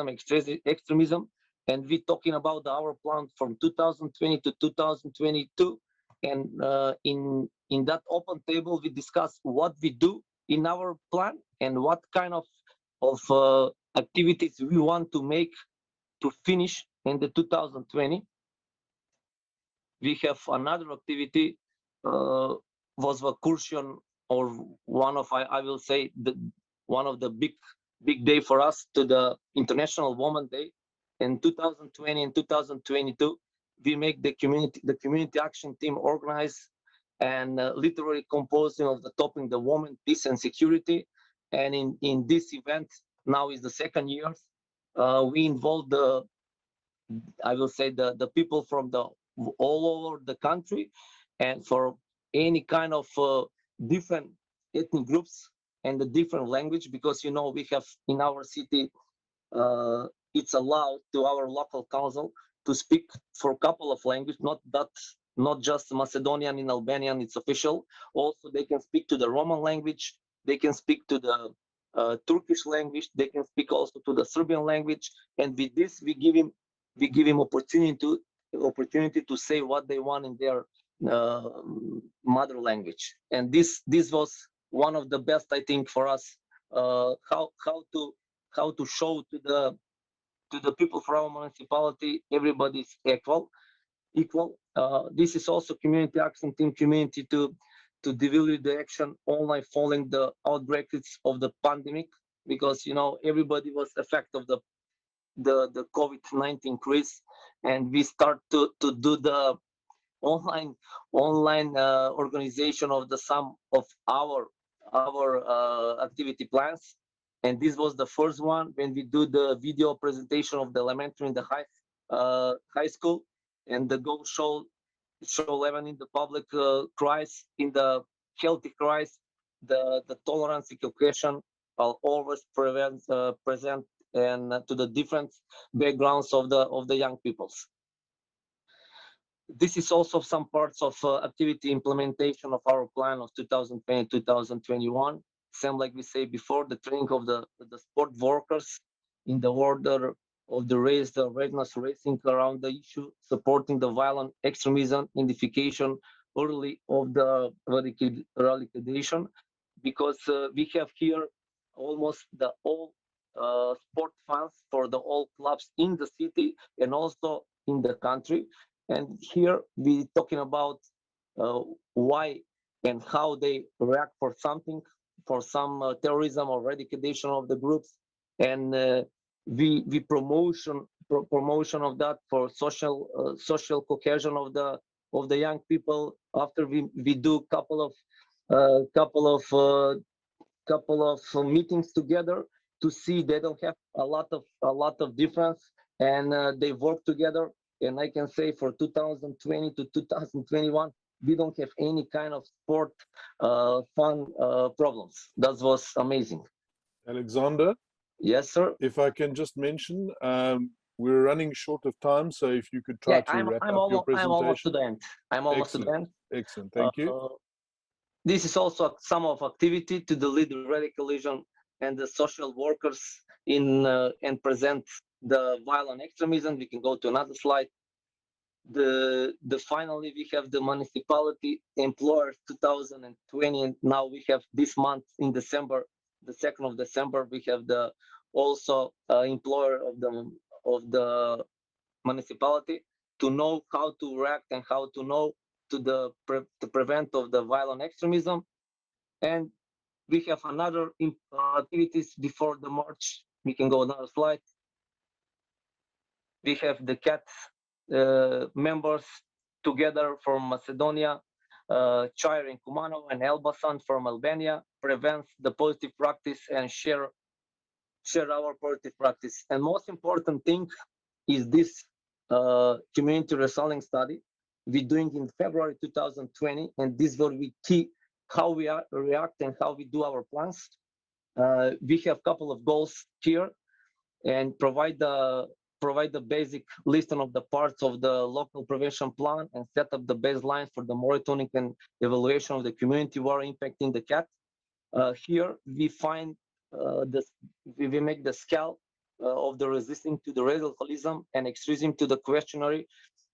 Speaker 6: extremism, and we talking about our plan from 2020 to 2022. And in that open table, we discuss what we do in our plan and what kind of activities we want to make to finish in the 2020. We have another activity was vacation, or one of I will say one of the big day for us to the International Women's Day. In 2020 and 2022, we make the community action team organize and literally composing of the topic the women, peace and security. And in this event, now is the second year, we involve the people from all over the country, and for any kind of different ethnic groups and the different language, because we have in our city it's allowed to our local council to speak for a couple of languages, not just Macedonian and Albanian, it's official. Also, they can speak to the Roman language, they can speak to the Turkish language, they can speak also to the Serbian language, and with this we give him opportunity to say what they want in their mother language. And this was one of the best, I think, for us, how to show to the people from our municipality everybody is equal. This is also community action team community to develop the action online following the outbreaks of the pandemic, because everybody was affected of the COVID-19 crisis, and we start to do the online organization of some of our activity plans. And this was the first one when we do the video presentation of the elementary and the high school, and the goal show even in the public cries, in the healthy cries, the tolerance and education are always present and to the different backgrounds of the young peoples. This is also some parts of activity implementation of our plan of 2020-2021. Same like we say before, the training of the sport workers in the order of the race, the awareness raising around the issue, supporting the violent extremism, identification early of the radicalization, because we have here almost the all sport fans for the all clubs in the city and also in the country. And here we talking about why and how they react for something, for some terrorism or radicalization of the groups, and we promotion of that for social cohesion of the young people. After we do couple of meetings together to see they don't have a lot of difference, and they work together. And I can say for 2020 to 2021, we don't have any kind of sport fun problems. That was amazing.
Speaker 3: Aleksandar,
Speaker 6: Yes, sir.
Speaker 3: if I can just mention, we're running short of time, so if you could try to wrap up your presentation.
Speaker 6: I'm almost to the end. I'm almost to the end.
Speaker 3: Excellent, thank you.
Speaker 6: This is also some of activity to the lead radicalism and the social workers in and present the violent extremism. We can go to another slide. Finally we have the municipality employers 2020, and now we have this month in December, the 2nd of December, we have the also employer of the municipality to know how to react and how to know to prevent of the violent extremism. And we have another activities before the march. We can go another slide. We have the CAT members together from Macedonia, Chair in Kumanovo and Elbasan from Albania, prevents the positive practice and share our positive practice. And most important thing is this community resolving study we're doing in February 2020, and this will be key how we react and how we do our plans. We have a couple of goals here, and provide the basic listing of the parts of the local prevention plan and set up the baseline for the monitoring and evaluation of the community war impacting the CAT. Here we find we make the scale of the resisting to the radicalism and extremism to the questionnaire,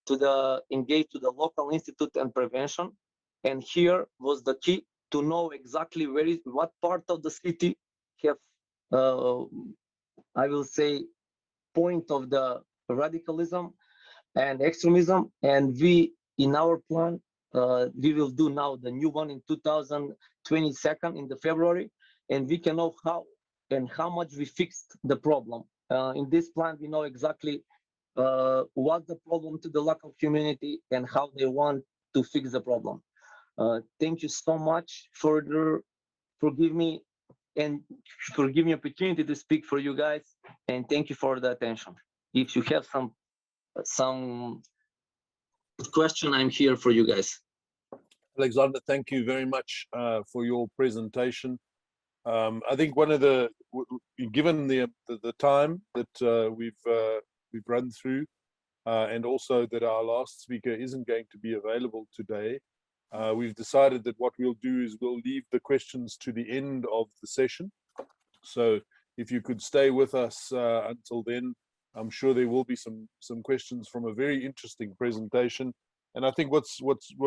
Speaker 6: to the engage to the local institute and prevention. And here was the key to know exactly what part of the city have, I will say, point of the radicalism and extremism. And we, in our plan, we will do now the new one in 2022 in the February, and we can know how and how much we fixed the problem. In this plan, we know exactly what's the problem to the local community and how they want to fix the problem. Thank you so much for giving me opportunity to speak for you guys, and thank you for the attention. If you have some question, I'm here for you guys.
Speaker 3: Aleksandar, thank you very much for your presentation. I think one of given the time that we've run through, and also that our last speaker isn't going to be available today, we've decided that what we'll do is we'll leave the questions to the end of the session. So if you could stay with us until then, I'm sure there will be some questions from a very interesting presentation. And I think what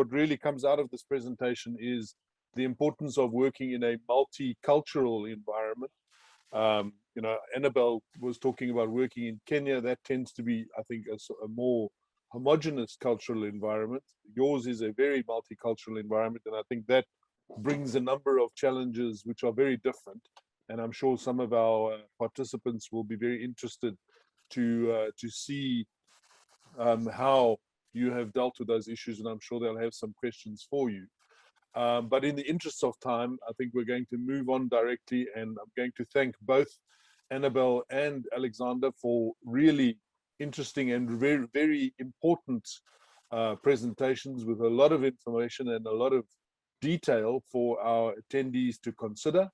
Speaker 3: really comes out of this presentation is the importance of working in a multicultural environment. You know, Annabelle was talking about working in Kenya. That tends to be, I think, a more homogeneous cultural environment. Yours is a very multicultural environment, and I think that brings a number of challenges which are very different. And I'm sure some of our participants will be very interested to see how you have dealt with those issues, and I'm sure they'll have some questions for you. But in the interest of time, I think we're going to move on directly, and I'm going to thank both Annabelle and Aleksandar for really interesting and very, very important presentations with a lot of information and a lot of detail for our attendees to consider.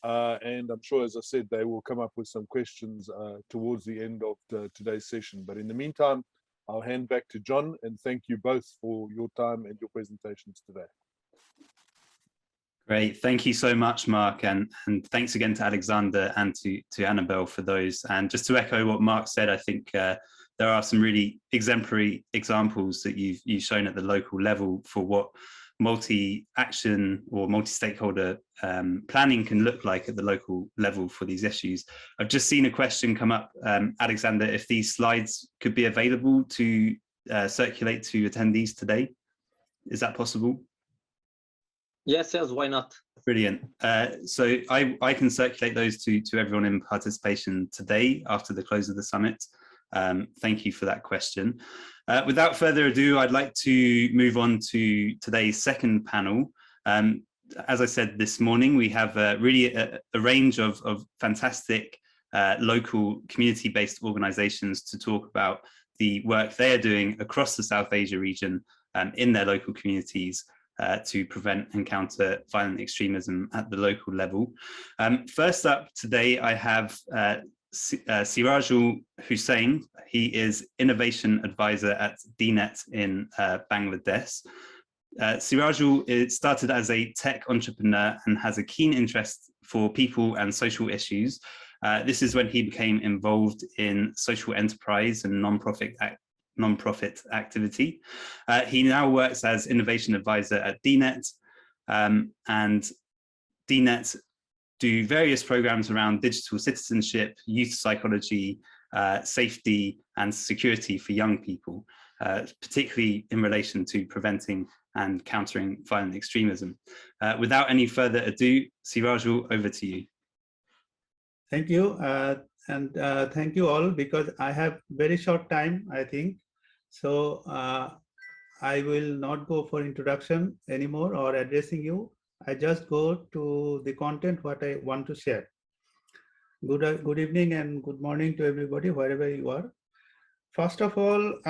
Speaker 3: And I'm sure, as I said, they will come up with some questions towards the end of today's session. But in the meantime, I'll hand back to John, and thank you both for your time and your presentations today.
Speaker 1: Great, thank you so much, Mark, and thanks again to Aleksandar and to Annabelle for those. And just to echo what Mark said, I think there are some really exemplary examples that you've shown at the local level for what multi-action or multi-stakeholder planning can look like at the local level for these issues. I've just seen a question come up, Aleksandar, if these slides could be available to circulate to attendees today. Is that possible?
Speaker 6: Yes, why not?
Speaker 1: Brilliant. So I can circulate those to everyone in participation today after the close of the summit. Thank you for that question. Without further ado, I'd like to move on to today's second panel. As I said this morning, we have really a range of fantastic local community-based organizations to talk about the work they are doing across the South Asia region in their local communities to prevent and counter violent extremism at the local level. First up today, I have Sirajul Hossain. He is Innovation Advisor at Dnet in Bangladesh. Sirajul started as a tech entrepreneur and has a keen interest for people and social issues. This is when he became involved in social enterprise and non-profit activity. He now works as Innovation Advisor at Dnet, and Dnet do various programs around digital citizenship, youth psychology, safety and security for young people, particularly in relation to preventing and countering violent extremism. Without any further ado, Sirajul, over to you.
Speaker 7: Thank you, and thank you all, because I have very short time, I think. So I will not go for introduction anymore or addressing you. I just go to the content what I want to share. Good evening and good morning to everybody, wherever you are. First of all,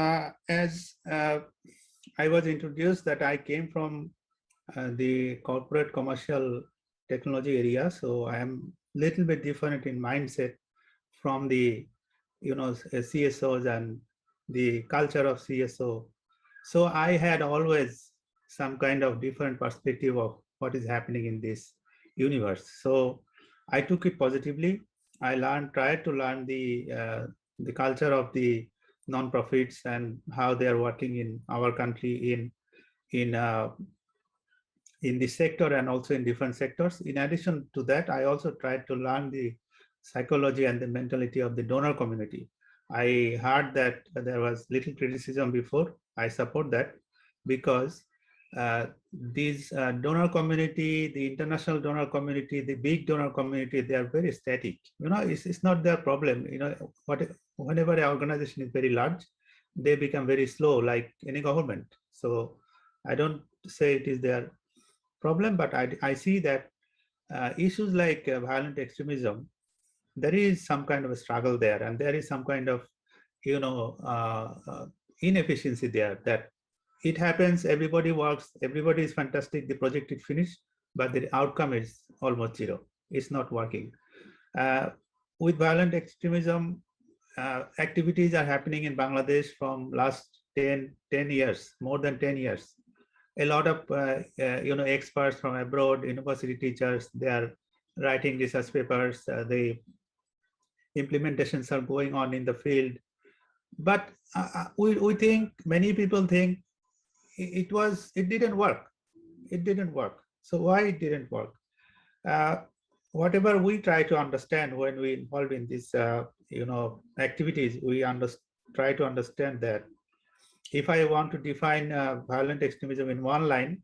Speaker 7: as I was introduced that I came from the corporate commercial technology area, so I am little bit different in mindset from the CSOs and the culture of CSO. So I had always some kind of different perspective of what is happening in this universe. So I took it positively. I tried to learn the culture of the non-profits and how they are working in our country in the sector and also in different sectors. In addition to that, I also tried to learn the psychology and the mentality of the donor community. I heard that there was little criticism before. I support that, because these donor community, the international donor community, the big donor community, they are very static. It's not their problem. Whenever an organization is very large, they become very slow, like any government. So I don't say it is their problem, but I see that issues like violent extremism, there is some kind of a struggle there, and there is some kind of inefficiency there, that it happens, everybody works, everybody is fantastic, the project is finished, but the outcome is almost zero. It's not working. With violent extremism, activities are happening in Bangladesh from last 10 years, more than 10 years. A lot of experts from abroad, university teachers, they are writing research papers. The implementations are going on in the field, but we think, many people think it didn't work. It didn't work. So why it didn't work? Whatever we try to understand when we involve in these activities, we try to understand that if I want to define violent extremism in one line,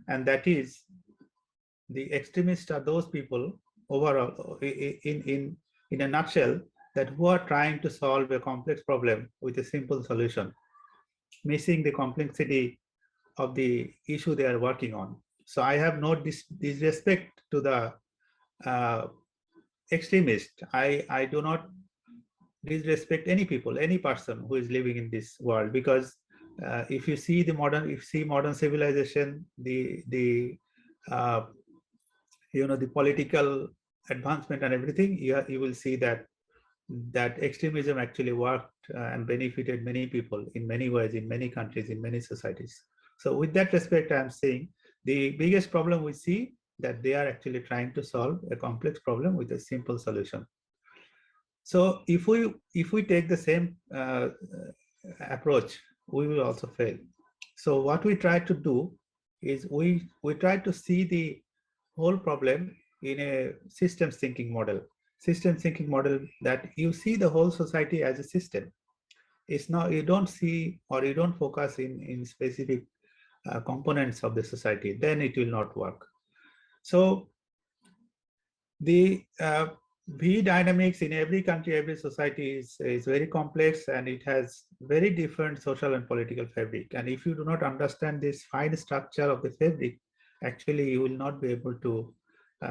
Speaker 7: and that is, the extremists are those people overall, in a nutshell, that who are trying to solve a complex problem with a simple solution, missing the complexity of the issue they are working on. So I have no disrespect to the extremist. I do not disrespect any people, any person who is living in this world, because if you see modern civilization, the political advancement and everything, you will see that extremism actually worked and benefited many people in many ways, in many countries, in many societies. So with that respect, I'm saying the biggest problem we see, that they are actually trying to solve a complex problem with a simple solution. So if we take the same approach, we will also fail. So what we try to do is we try to see the whole problem in a systems thinking model. Systems thinking model, that you see the whole society as a system. It's not, you don't see, or you don't focus in specific components of the society, then it will not work. So the V dynamics in every country, every society is very complex, and it has very different social and political fabric. And if you do not understand this fine structure of the fabric, actually you will not be able to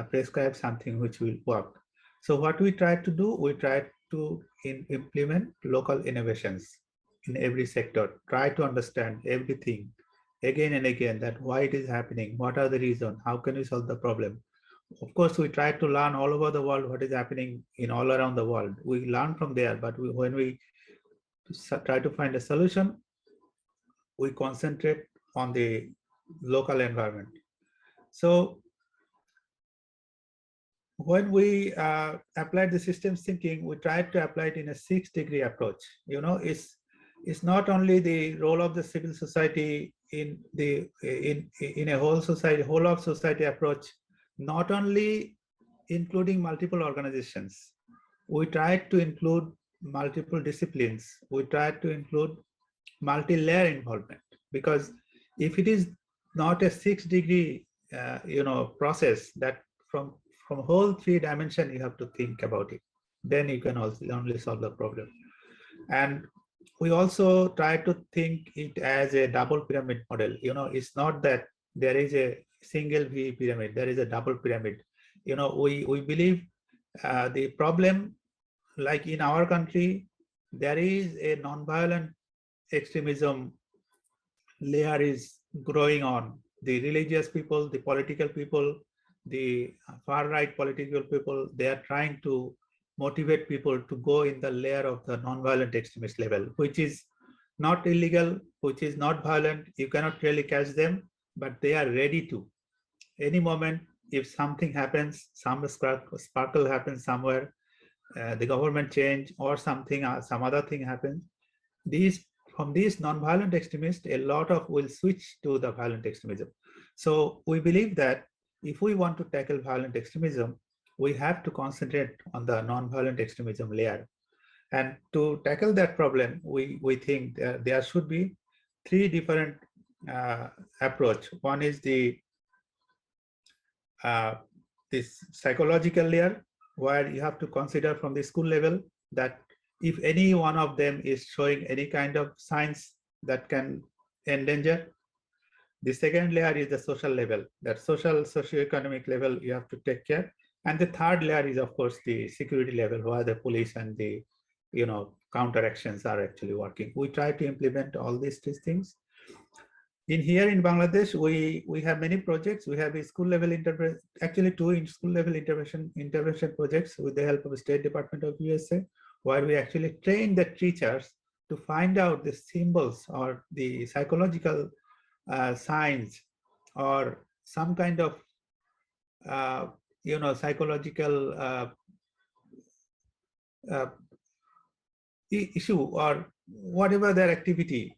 Speaker 7: prescribe something which will work. So what we try to do, we try to implement local innovations in every sector, try to understand everything again and again that why it is happening, what are the reasons, how can we solve the problem. Of course, we try to learn all over the world what is happening in all around the world. We learn from there, but when we try to find a solution, we concentrate on the local environment. So when we applied the systems thinking, we tried to apply it in a 6-degree approach. It's not only the role of the civil society in a whole of society approach, not only including multiple organizations. We tried to include multiple disciplines. We tried to include multi-layer involvement, because if it is not a 6-degree process, that from whole 3 dimension you have to think about it, then you can also only solve the problem. And we also try to think it as a double pyramid model. It's not that there is a single V pyramid, there is a double pyramid. We believe the problem, like in our country, there is a non-violent extremism layer is growing on. The religious people, the political people, the far-right political people, they are trying to motivate people to go in the layer of the non-violent extremist level, which is not illegal, which is not violent. You cannot really catch them, but they are ready to. Any moment, if something happens, some sparkle happens somewhere, the government change or something, some other thing happens, from these non-violent extremists, a lot of will switch to the violent extremism. So we believe that if we want to tackle violent extremism, we have to concentrate on the non-violent extremism layer. And to tackle that problem, we think there should be 3 different approach. One is this psychological layer, where you have to consider from the school level that if any one of them is showing any kind of signs that can endanger. The second layer is the social level, that socioeconomic level you have to take care. And the third layer is, of course, the security level, where the police and the counter actions are actually working. We try to implement all these 3 things. Here in Bangladesh, we have many projects. We have a school level actually 2 school level intervention projects with the help of the State Department of USA, where we actually train the teachers to find out the symbols or the psychological signs or some kind of psychological issue or whatever their activity.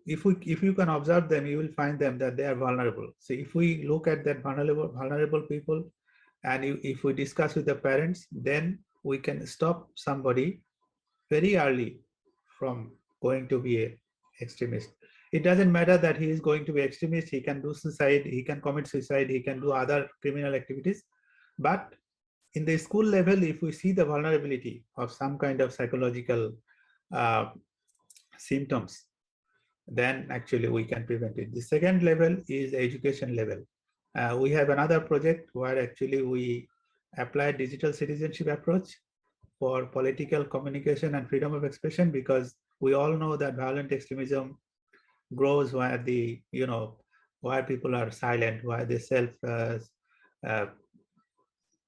Speaker 7: If you can observe them, you will find them that they are vulnerable. So if we look at that vulnerable people, and if we discuss with the parents, then we can stop somebody very early from going to be an extremist. It doesn't matter that he is going to be extremist. He can do suicide, he can commit suicide, he can do other criminal activities. But in the school level, if we see the vulnerability of some kind of psychological symptoms, then actually we can prevent it. The second level is the education level. We have another project where actually we apply digital citizenship approach for political communication and freedom of expression, because we all know that violent extremism grows where where people are silent, where the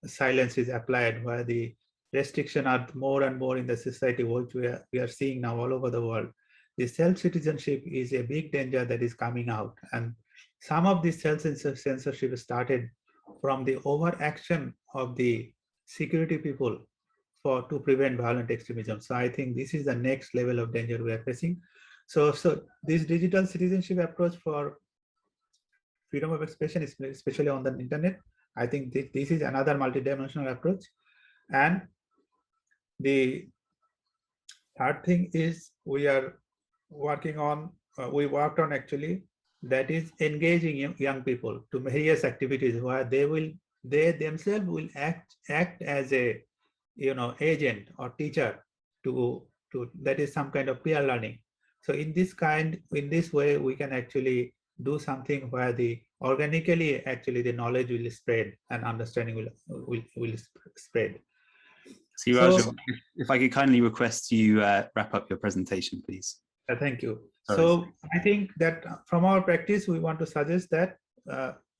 Speaker 7: silence is applied, where the restrictions are more and more in the society, which we are seeing now all over the world. The self-citizenship is a big danger that is coming out, and some of this self-censorship started from the overaction of the security people to prevent violent extremism. So I think this is the next level of danger we are facing. So this digital citizenship approach for freedom of expression, especially on the internet, I think this is another multidimensional approach. And the third thing is we are working on, we worked on actually, that is engaging young people to various activities where they themselves will act as a agent or teacher to that is some kind of peer learning. So in this way we can actually do something where the organically actually the knowledge will spread and understanding will spread.
Speaker 1: Sirajul, if I could kindly request you wrap up your presentation, please.
Speaker 7: Thank you.
Speaker 1: Sorry.
Speaker 7: So I think that from our practice, we want to suggest that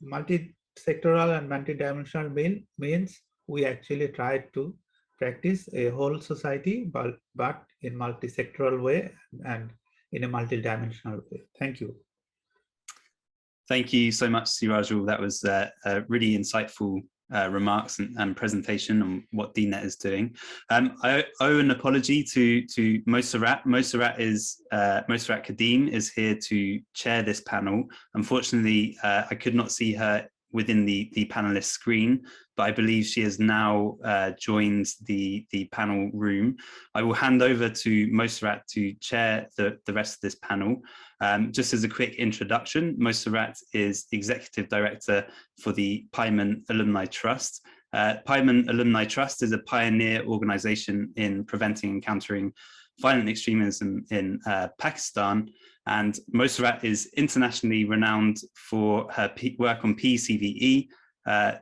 Speaker 7: multi-sectoral and multi-dimensional means we actually try to practice a whole society, but in multi-sectoral way and in a multi-dimensional way. Thank you.
Speaker 1: Thank you so much, Sirajul. That was really insightful remarks and presentation on what Dnet is doing. I owe an apology to Mossarat. Mossarat Qadeem is here to chair this panel. Unfortunately, I could not see her within the panelist screen, but I believe she has now joined the panel room. I will hand over to Mossarat to chair the rest of this panel. Just as a quick introduction, Mossarat is Executive Director for the PAIMAN Alumni Trust. PAIMAN Alumni Trust is a pioneer organization in preventing and countering violent extremism in Pakistan. And Mossarat is internationally renowned for her work on PCVE,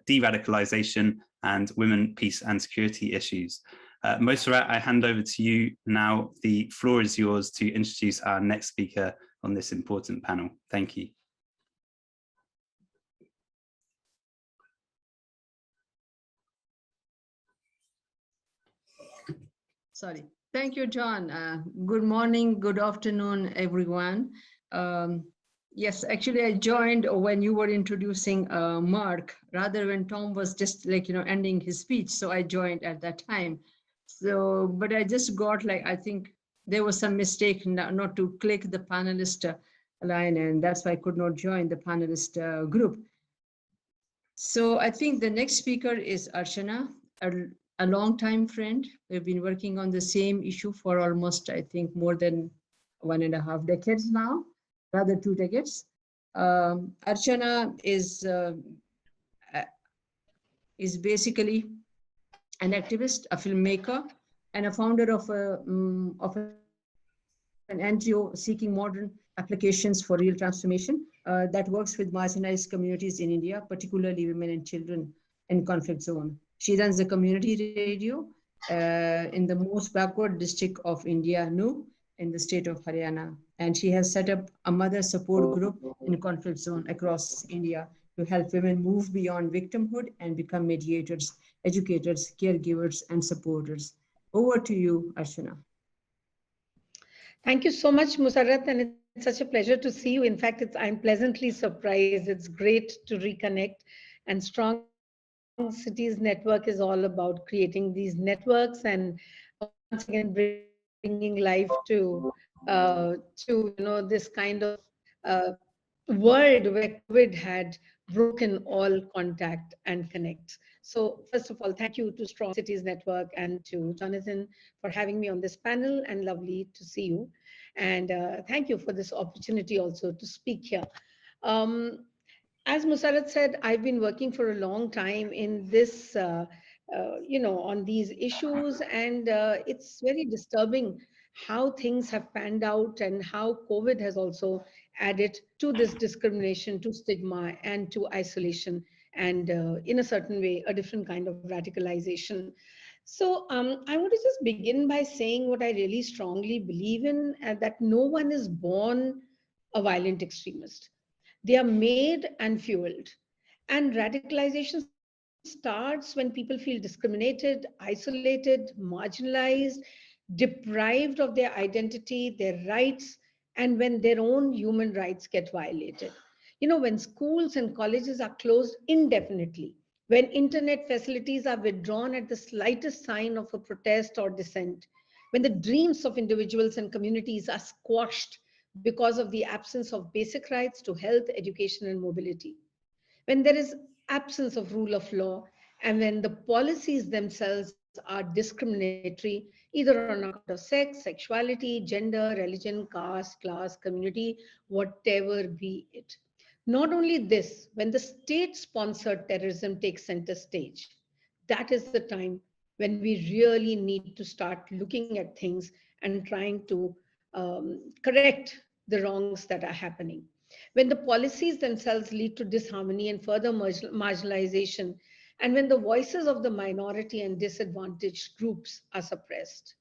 Speaker 1: de-radicalization, and women, peace and security issues. Mossarat, I hand over to you now. The floor is yours to introduce our next speaker on this important panel. Thank you.
Speaker 8: Sorry. Thank you, John. Good morning, good afternoon, everyone. Yes, actually, I joined when you were introducing Mark, rather when Tom was just ending his speech. So I joined at that time. So, but I just got I think there was some mistake not to click the panelist line, and that's why I could not join the panelist group. So I think the next speaker is Archana, a long-time friend. We've been working on the same issue for almost, I think, more than 1.5 decades now, rather 2 decades. Archana is basically an activist, a filmmaker, and a founder of an NGO seeking modern applications for real transformation that works with marginalized communities in India, particularly women and children in conflict zone. She runs a community radio in the most backward district of India, Nu, in the state of Haryana. And she has set up a mother support group in conflict zone across India to help women move beyond victimhood and become mediators, educators, caregivers, and supporters. Over to you, Archana.
Speaker 9: Thank you so much, Mossarat, and it's such a pleasure to see you. In fact, I'm pleasantly surprised. It's great to reconnect, and Strong Cities Network is all about creating these networks and once again bringing life to this kind of world where COVID had broken all contact and connect. So first of all, thank you to Strong Cities Network and to Jonathan for having me on this panel, and lovely to see you. And thank you for this opportunity also to speak here. As Mossarat said, I've been working for a long time in this, on these issues, and it's very disturbing how things have panned out and how COVID has also added to this discrimination, to stigma, and to isolation, and in a certain way, a different kind of radicalization. So I want to just begin by saying what I really strongly believe in, that no one is born a violent extremist. They are made and fueled. And radicalization starts when people feel discriminated, isolated, marginalized, deprived of their identity, their rights, and when their own human rights get violated. When schools and colleges are closed indefinitely, when internet facilities are withdrawn at the slightest sign of a protest or dissent, when the dreams of individuals and communities are squashed because of the absence of basic rights to health, education, and mobility, when there is absence of rule of law, and when the policies themselves are discriminatory, either on account of sex, sexuality, gender, religion, caste, class, community, whatever be it. Not only this, when the state-sponsored terrorism takes center stage, that is the time when we really need to start looking at things and trying to correct the wrongs that are happening. When the policies themselves lead to disharmony and further marginalization, and when the voices of the minority and disadvantaged groups are suppressed.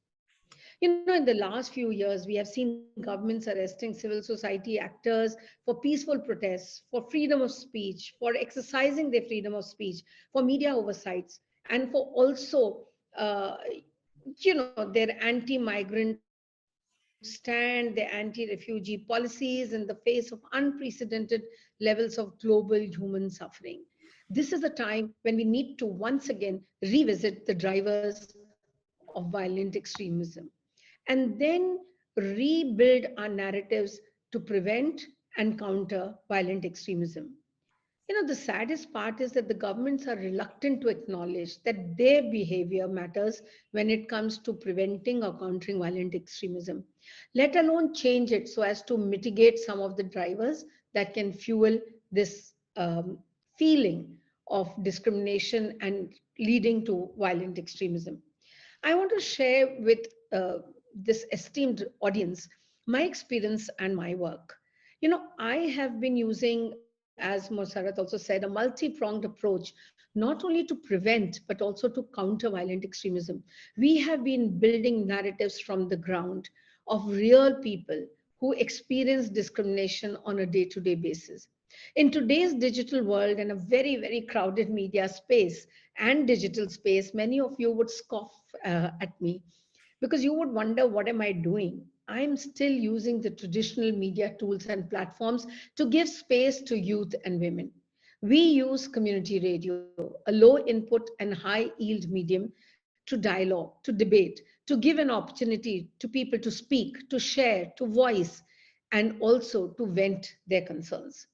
Speaker 9: In the last few years, we have seen governments arresting civil society actors for peaceful protests, for freedom of speech, for exercising their freedom of speech, for media oversights, and for also, their anti-migrant stand, their anti-refugee policies in the face of unprecedented levels of global human suffering. This is a time when we need to once again revisit the drivers of violent extremism and then rebuild our narratives to prevent and counter violent extremism. The saddest part is that the governments are reluctant to acknowledge that their behavior matters when it comes to preventing or countering violent extremism, let alone change it so as to mitigate some of the drivers that can fuel this feeling of discrimination and leading to violent extremism. I want to share with this esteemed audience my experience and my work. I have been using, as Mossarat also said, a multi-pronged approach, not only to prevent, but also to counter violent extremism. We have been building narratives from the ground of real people who experience discrimination on a day-to-day basis. In today's digital world and a very, very crowded media space and digital space, many of you would scoff at me because you would wonder, what am I doing? I'm still using the traditional media tools and platforms to give space to youth and women. We use community radio, a low input and high yield medium, to dialogue, to debate, to give an opportunity to people to speak, to share, to voice, and also to vent their concerns.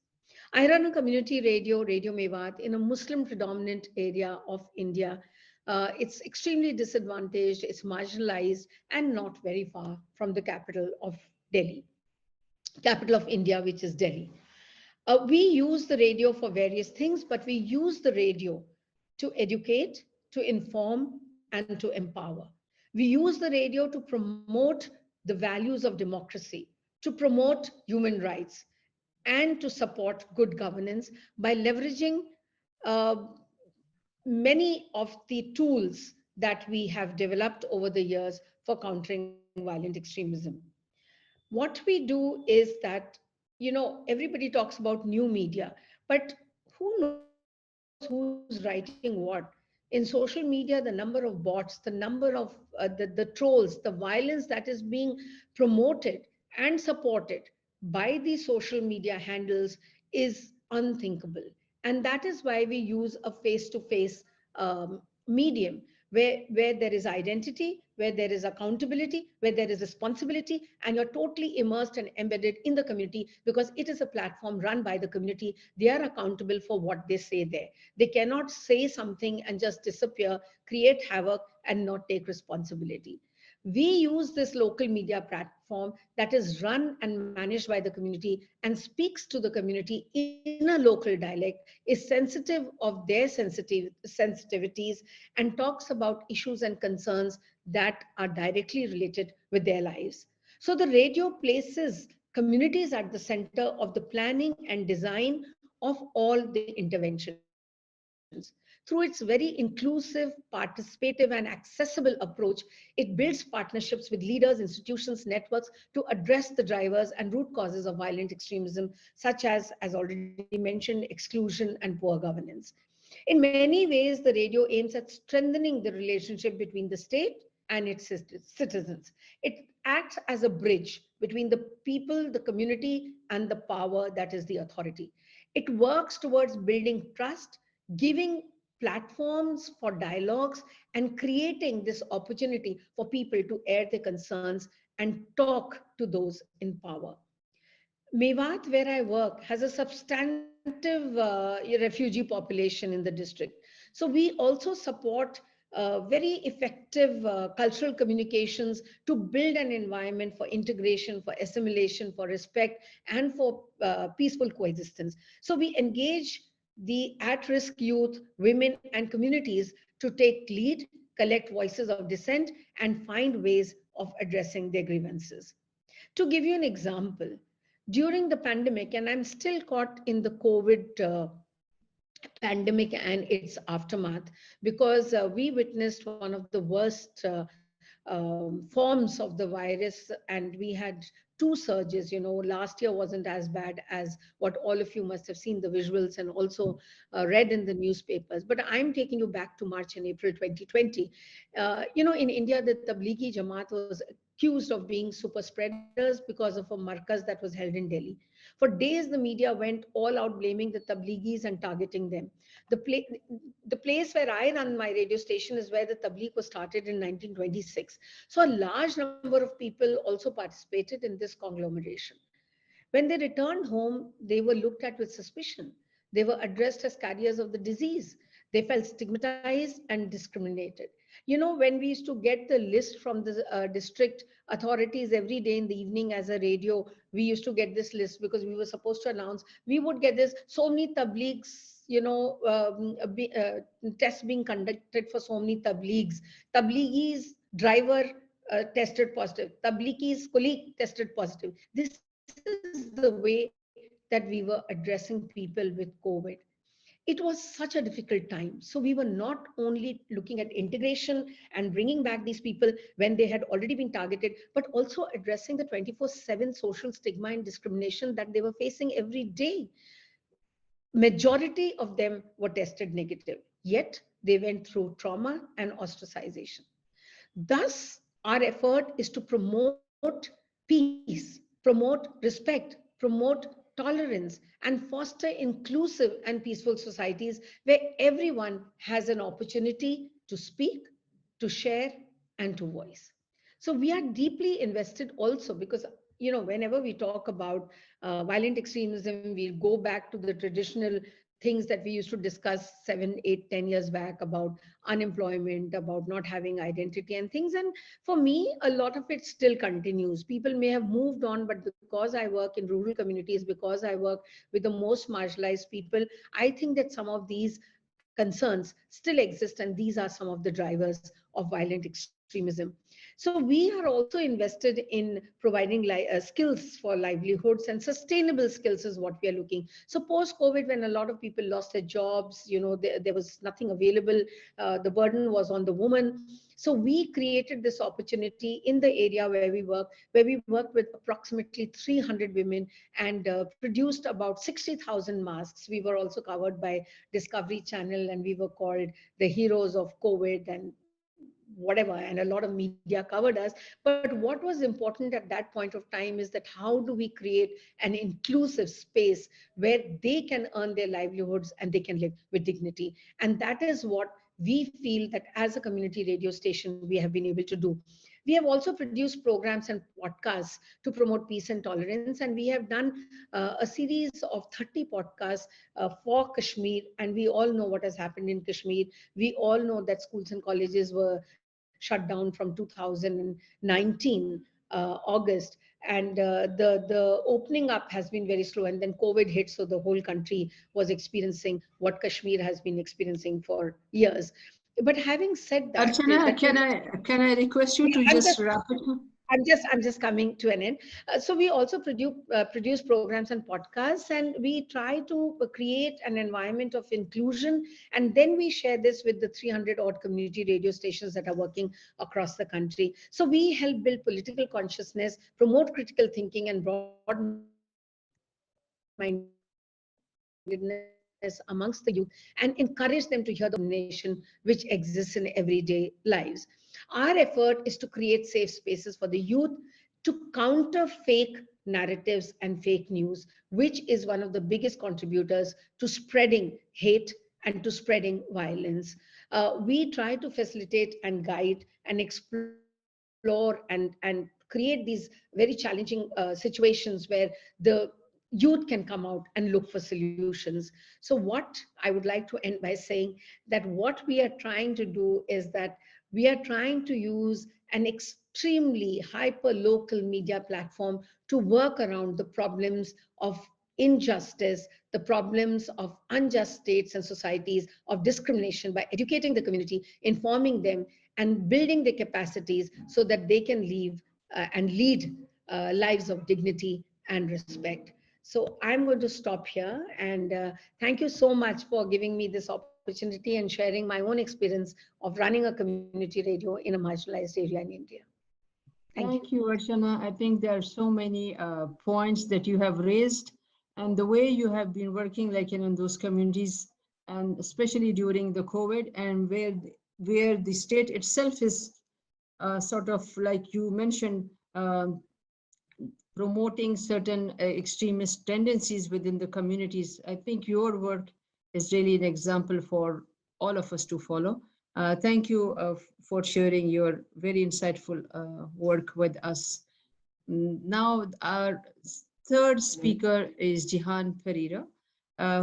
Speaker 9: I run a community radio, Radio Mewat, in a Muslim predominant area of India. It's extremely disadvantaged, it's marginalized, and not very far from the capital of Delhi, capital of India, which is Delhi. We use the radio for various things, but we use the radio to educate, to inform, and to empower. We use the radio to promote the values of democracy, to promote human rights, and to support good governance by leveraging uh, many of the tools that we have developed over the years for countering violent extremism. What we do is that, everybody talks about new media, but who knows who's writing what? In social media, the number of bots, the number of the trolls, the violence that is being promoted and supported by these social media handles is unthinkable. And that is why we use a face-to-face medium where there is identity, where there is accountability, where there is responsibility, and you're totally immersed and embedded in the community because it is a platform run by the community. They are accountable for what they say there. They cannot say something and just disappear, create havoc, and not take responsibility. We use this local media platform that is run and managed by the community and speaks to the community in a local dialect, is sensitive of their sensitivities, and talks about issues and concerns that are directly related with their lives. So the radio places communities at the center of the planning and design of all the interventions. Through its very inclusive, participative, and accessible approach, it builds partnerships with leaders, institutions, networks to address the drivers and root causes of violent extremism, such as already mentioned, exclusion and poor governance. In many ways, the radio aims at strengthening the relationship between the state and its citizens. It acts as a bridge between the people, the community, and the power that is the authority. It works towards building trust, giving platforms for dialogues, and creating this opportunity for people to air their concerns and talk to those in power. Mewat, where I work, has a substantive refugee population in the district. So we also support very effective cultural communications to build an environment for integration, for assimilation, for respect, and for peaceful coexistence. So we engage the at-risk youth, women, and communities to take lead, collect voices of dissent, and find ways of addressing their grievances. To give you an example, during the pandemic, and I'm still caught in the COVID pandemic and its aftermath, because we witnessed one of the worst forms of the virus, and we had two surges. Last year wasn't as bad as what all of you must have seen the visuals and also read in the newspapers. But I'm taking you back to March and April 2020. In India, the Tablighi Jamaat was accused of being super spreaders because of a markaz that was held in Delhi. For days, the media went all out blaming the Tablighis and targeting them. The place where I run my radio station is where the Tabligh was started in 1926. So a large number of people also participated in this conglomeration. When they returned home, they were looked at with suspicion. They were addressed as carriers of the disease. They felt stigmatized and discriminated. When we used to get the list from the district authorities every day in the evening as a radio, we used to get this list because we were supposed to announce, we would get this, so many tablighs, tests being conducted for so many tablighs. Tablighis driver tested positive. Tablighis colleague tested positive. This is the way that we were addressing people with COVID. It was such a difficult time. So we were not only looking at integration and bringing back these people when they had already been targeted, but also addressing the 24/7 social stigma and discrimination that they were facing every day. Majority of them were tested negative, yet they went through trauma and ostracization. Thus, our effort is to promote peace, promote respect, promote tolerance, and foster inclusive and peaceful societies where everyone has an opportunity to speak, to share, and to voice. So we are deeply invested also because, whenever we talk about violent extremism, we'll go back to the traditional things that we used to discuss 7, 8, 10 years back about unemployment, about not having identity and things. And for me, a lot of it still continues. People may have moved on, but because I work in rural communities, because I work with the most marginalized people, I think that some of these concerns still exist, and these are some of the drivers of violent extremism. So we are also invested in providing skills for livelihoods, and sustainable skills is what we are looking. So post-COVID, when a lot of people lost their jobs, there was nothing available, the burden was on the woman. So we created this opportunity in the area where we worked with approximately 300 women and produced about 60,000 masks. We were also covered by Discovery Channel, and we were called the heroes of COVID and whatever, and a lot of media covered us. But what was important at that point of time is that how do we create an inclusive space where they can earn their livelihoods and they can live with dignity. And that is what we feel that as a community radio station we have been able to do. We have also produced programs and podcasts to promote peace and tolerance, and we have done a series of 30 podcasts for Kashmir, and we all know what has happened in Kashmir. We all know that schools and colleges were shut down from 2019 August, and the opening up has been very slow, and then COVID hit, so the whole country was experiencing what Kashmir has been experiencing for years. But having said that,
Speaker 8: can I request you to just wrap it up?
Speaker 9: I'm just coming to an end. So we also produce programs and podcasts, and we try to create an environment of inclusion, and then we share this with the 300 odd community radio stations that are working across the country. So we help build political consciousness, promote critical thinking and broad-mindedness amongst the youth, and encourage them to hear the nation which exists in everyday lives. Our effort is to create safe spaces for the youth to counter fake narratives and fake news, which is one of the biggest contributors to spreading hate and to spreading violence. We try to facilitate and guide and explore and create these very challenging situations where the youth can come out and look for solutions. So what I would like to end by saying that what we are trying to do is that we are trying to use an extremely hyper local media platform to work around the problems of injustice, the problems of unjust states and societies, of discrimination, by educating the community, informing them, and building their capacities so that they can live and lead lives of dignity and respect. So I'm going to stop here, and thank you so much for giving me this opportunity opportunity and sharing my own experience of running a community radio in a marginalized area in India.
Speaker 8: Thank you, Archana. I think there are so many points that you have raised, and the way you have been working, like in those communities, and especially during the COVID, and where the state itself is sort of, like you mentioned, promoting certain extremist tendencies within the communities. I think your work is really an example for all of us to follow. Thank you for sharing your very insightful work with us. Now, our third speaker is Gihan Pereira,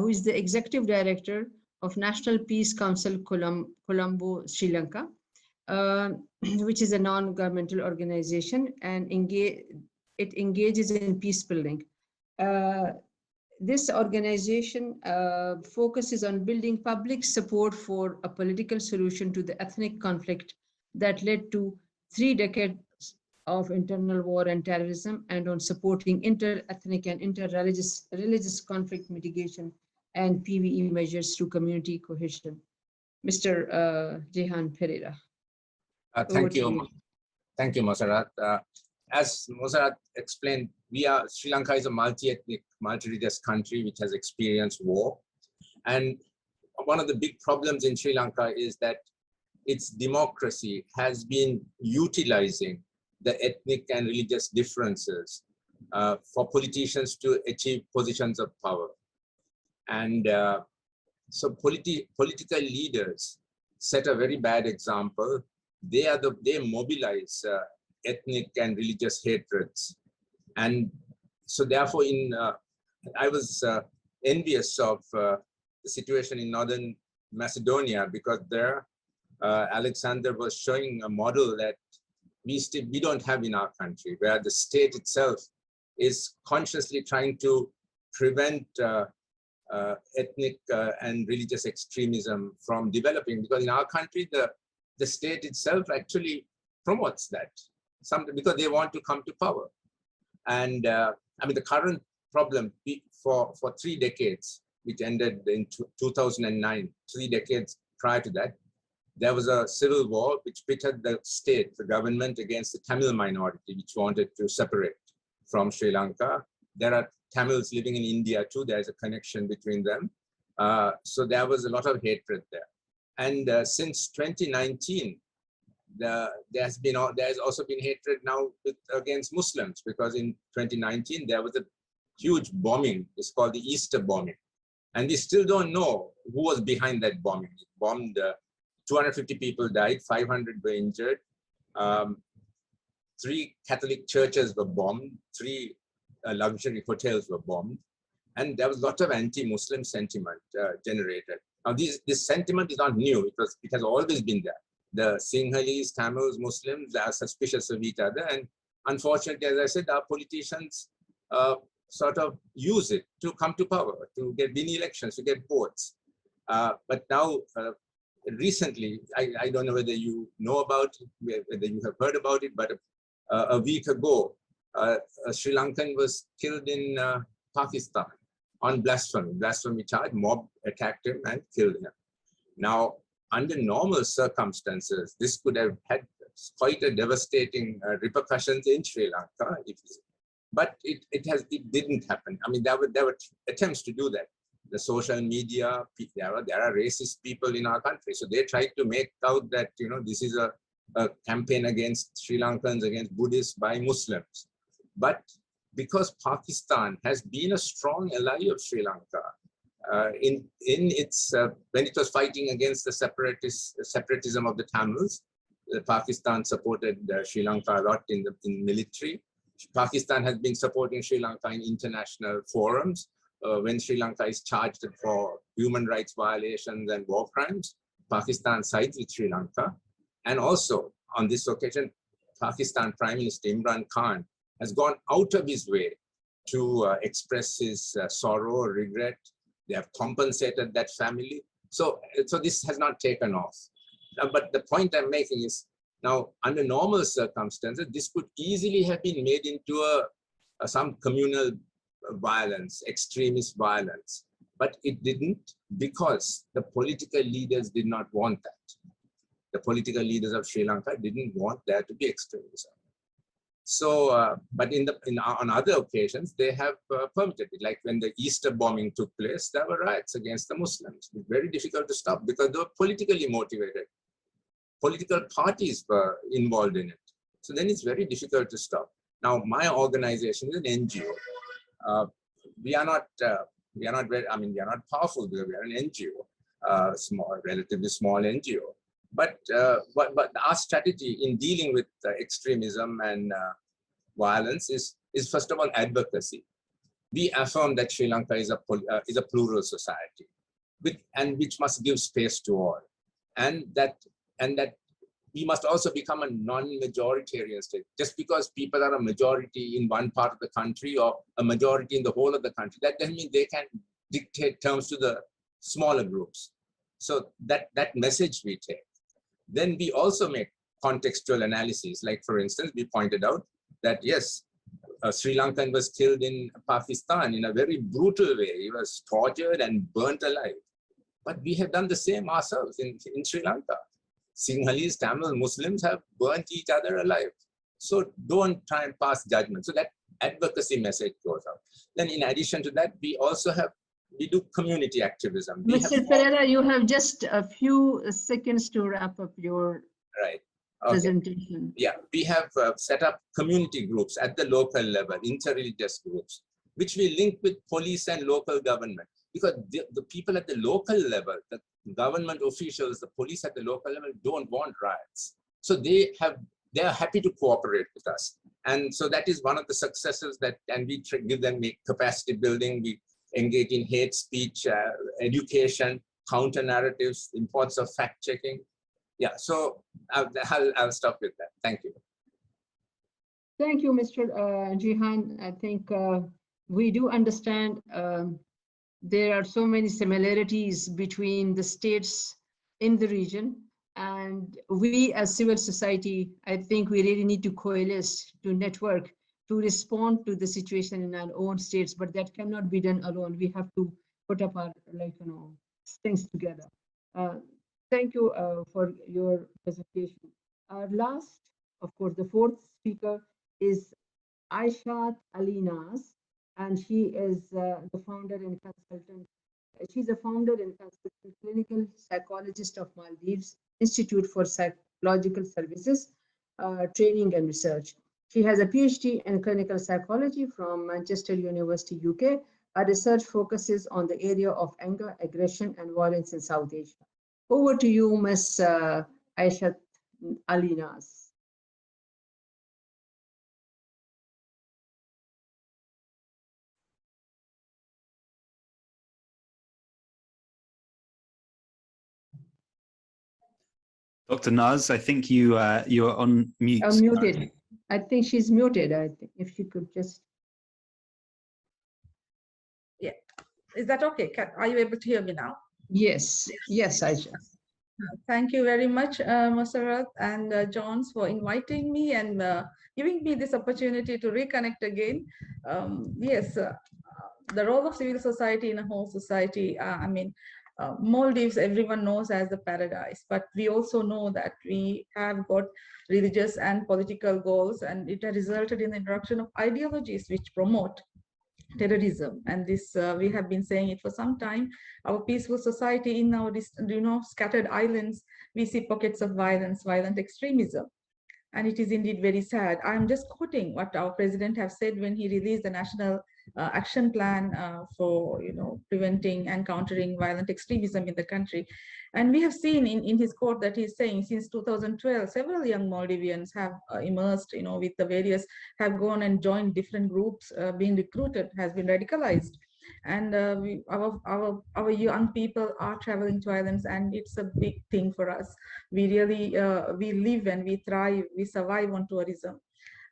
Speaker 8: who is the Executive Director of National Peace Council Colombo, Sri Lanka, which is a non-governmental organization, and it engages in peace building. This organization focuses on building public support for a political solution to the ethnic conflict that led to 3 decades of internal war and terrorism, and on supporting inter-ethnic and inter-religious conflict mitigation and PVE measures through community cohesion. Mr. Gihan Pereira.
Speaker 10: Thank you. Thank you, Mossarat. As Mossarat explained, Sri Lanka is a multi-ethnic, multi-religious country which has experienced war. And one of the big problems in Sri Lanka is that its democracy has been utilizing the ethnic and religious differences for politicians to achieve positions of power. And so political leaders set a very bad example. They mobilize ethnic and religious hatreds. And so therefore I was envious of the situation in northern Macedonia, because there Aleksandar was showing a model that we don't have in our country, where the state itself is consciously trying to prevent ethnic and religious extremism from developing, because in our country the state itself actually promotes that, because they want to come to power. And I mean, the current problem for 3 decades, which ended in 2009, 3 decades prior to that, there was a civil war which pitted the state, the government, against the Tamil minority, which wanted to separate from Sri Lanka. There are Tamils living in India too. There's a connection between them. So there was a lot of hatred there. And since 2019, there's also been hatred now against Muslims, because in 2019 there was a huge bombing. It's called the Easter bombing, and we still don't know who was behind that bombing. It bombed 250 people died, 500 were injured. 3 Catholic churches were bombed, 3 luxury hotels were bombed, and there was a lot of anti-Muslim sentiment generated. Now, this sentiment is not new. It has always been there. The Sinhalese, Tamils, Muslims are suspicious of each other, and unfortunately, as I said, our politicians sort of use it to come to power, to win elections, to get votes. But now, recently, I don't know whether you know about it, whether you have heard about it, but a week ago, a Sri Lankan was killed in Pakistan on blasphemy charge. Mob attacked him and killed him. Now, under normal circumstances, this could have had quite a devastating repercussions in Sri Lanka, but it didn't happen. I mean, there were attempts to do that. The social media, there are racist people in our country, so they tried to make out that this is a campaign against Sri Lankans, against Buddhists by Muslims. But because Pakistan has been a strong ally of Sri Lanka in its when it was fighting against the separatism of the Tamils, Pakistan supported Sri Lanka a lot in military. Pakistan has been supporting Sri Lanka in international forums. When Sri Lanka is charged for human rights violations and war crimes, Pakistan sides with Sri Lanka. And also, on this occasion, Pakistan Prime Minister Imran Khan has gone out of his way to express his sorrow or regret. They have compensated that family. So this has not taken off. But the point I'm making is, now, under normal circumstances, this could easily have been made into some communal violence, extremist violence. but it didn't because the political leaders did not want that. The political leaders of Sri Lanka didn't want there to be extremism. So, but on other occasions, they have permitted it. Like when the Easter bombing took place, there were riots against the Muslims. It was very difficult to stop because they were politically motivated. Political parties were involved in it. So then it's very difficult to stop. Now, my organization is an NGO. We are not very, I mean, we are not powerful because we are an NGO, relatively small NGO. But our strategy in dealing with extremism and violence is first of all advocacy. We affirm that Sri Lanka is a plural society, which must give space to all, and that we must also become a non-majoritarian state. Just because people are a majority in one part of the country or a majority in the whole of the country, that doesn't mean they can dictate terms to the smaller groups. So that message we take. Then we also make contextual analyses. Like, for instance, we pointed out that, yes, a Sri Lankan was killed in Pakistan in a very brutal way. He was tortured and burnt alive. But we have done the same ourselves in Sri Lanka. Sinhalese, Tamil, Muslims have burnt each other alive. So don't try and pass judgment. So that advocacy message goes out. Then in addition to that, we do community activism.
Speaker 8: Mr. Pereira, you have just a few seconds to wrap up your presentation.
Speaker 10: Yeah, we have set up community groups at the local level, interreligious groups, which we link with police and local government. Because the people at the local level, the government officials, the police at the local level don't want riots. So they are happy to cooperate with us. And so that is one of the successes and we give them capacity building. We engage in hate speech, education, counter narratives, importance of fact checking. Yeah, so I'll stop with that. Thank you.
Speaker 8: Thank you, Mr. Jihan. I think we do understand there are so many similarities between the states in the region, and we as civil society, I think we really need to coalesce, to network, to respond to the situation in our own states, but that cannot be done alone. We have to put up our things together. Thank you for your presentation. Our last, of course, the fourth speaker is Aishat Alinas, and she is the founder and consultant. She's a founder and consultant clinical psychologist of Maldives Institute for Psychological Services, Training and Research. She has a PhD in clinical psychology from Manchester University, UK. Her research focuses on the area of anger, aggression, and violence in South Asia. Over to you, Ms. Aishat Alinas.
Speaker 1: Dr. Naz, I think you are on mute.
Speaker 8: Muted. I think she's muted. I think if she could just.
Speaker 11: Yeah, is that okay? Are you able to hear me now?
Speaker 8: Yes, yes, Aisha.
Speaker 11: Thank you very much, Mossarat and Johns, for inviting me and giving me this opportunity to reconnect again. Yes, the role of civil society in a whole society. I mean, Maldives, everyone knows as the paradise, but we also know that we have got religious and political goals, and it has resulted in the introduction of ideologies which promote terrorism. And this we have been saying it for some time. Our peaceful society, in our scattered islands, we see pockets of violence, violent extremism, and it is indeed very sad. I'm just quoting what our president has said when he released the national action plan for preventing and countering violent extremism in the country. And we have seen in his quote that he's saying since 2012, several young Maldivians have immersed, with the various, have gone and joined different groups, being recruited, has been radicalized. And our young people are traveling to islands, and it's a big thing for us. We really, we live and we thrive, we survive on tourism.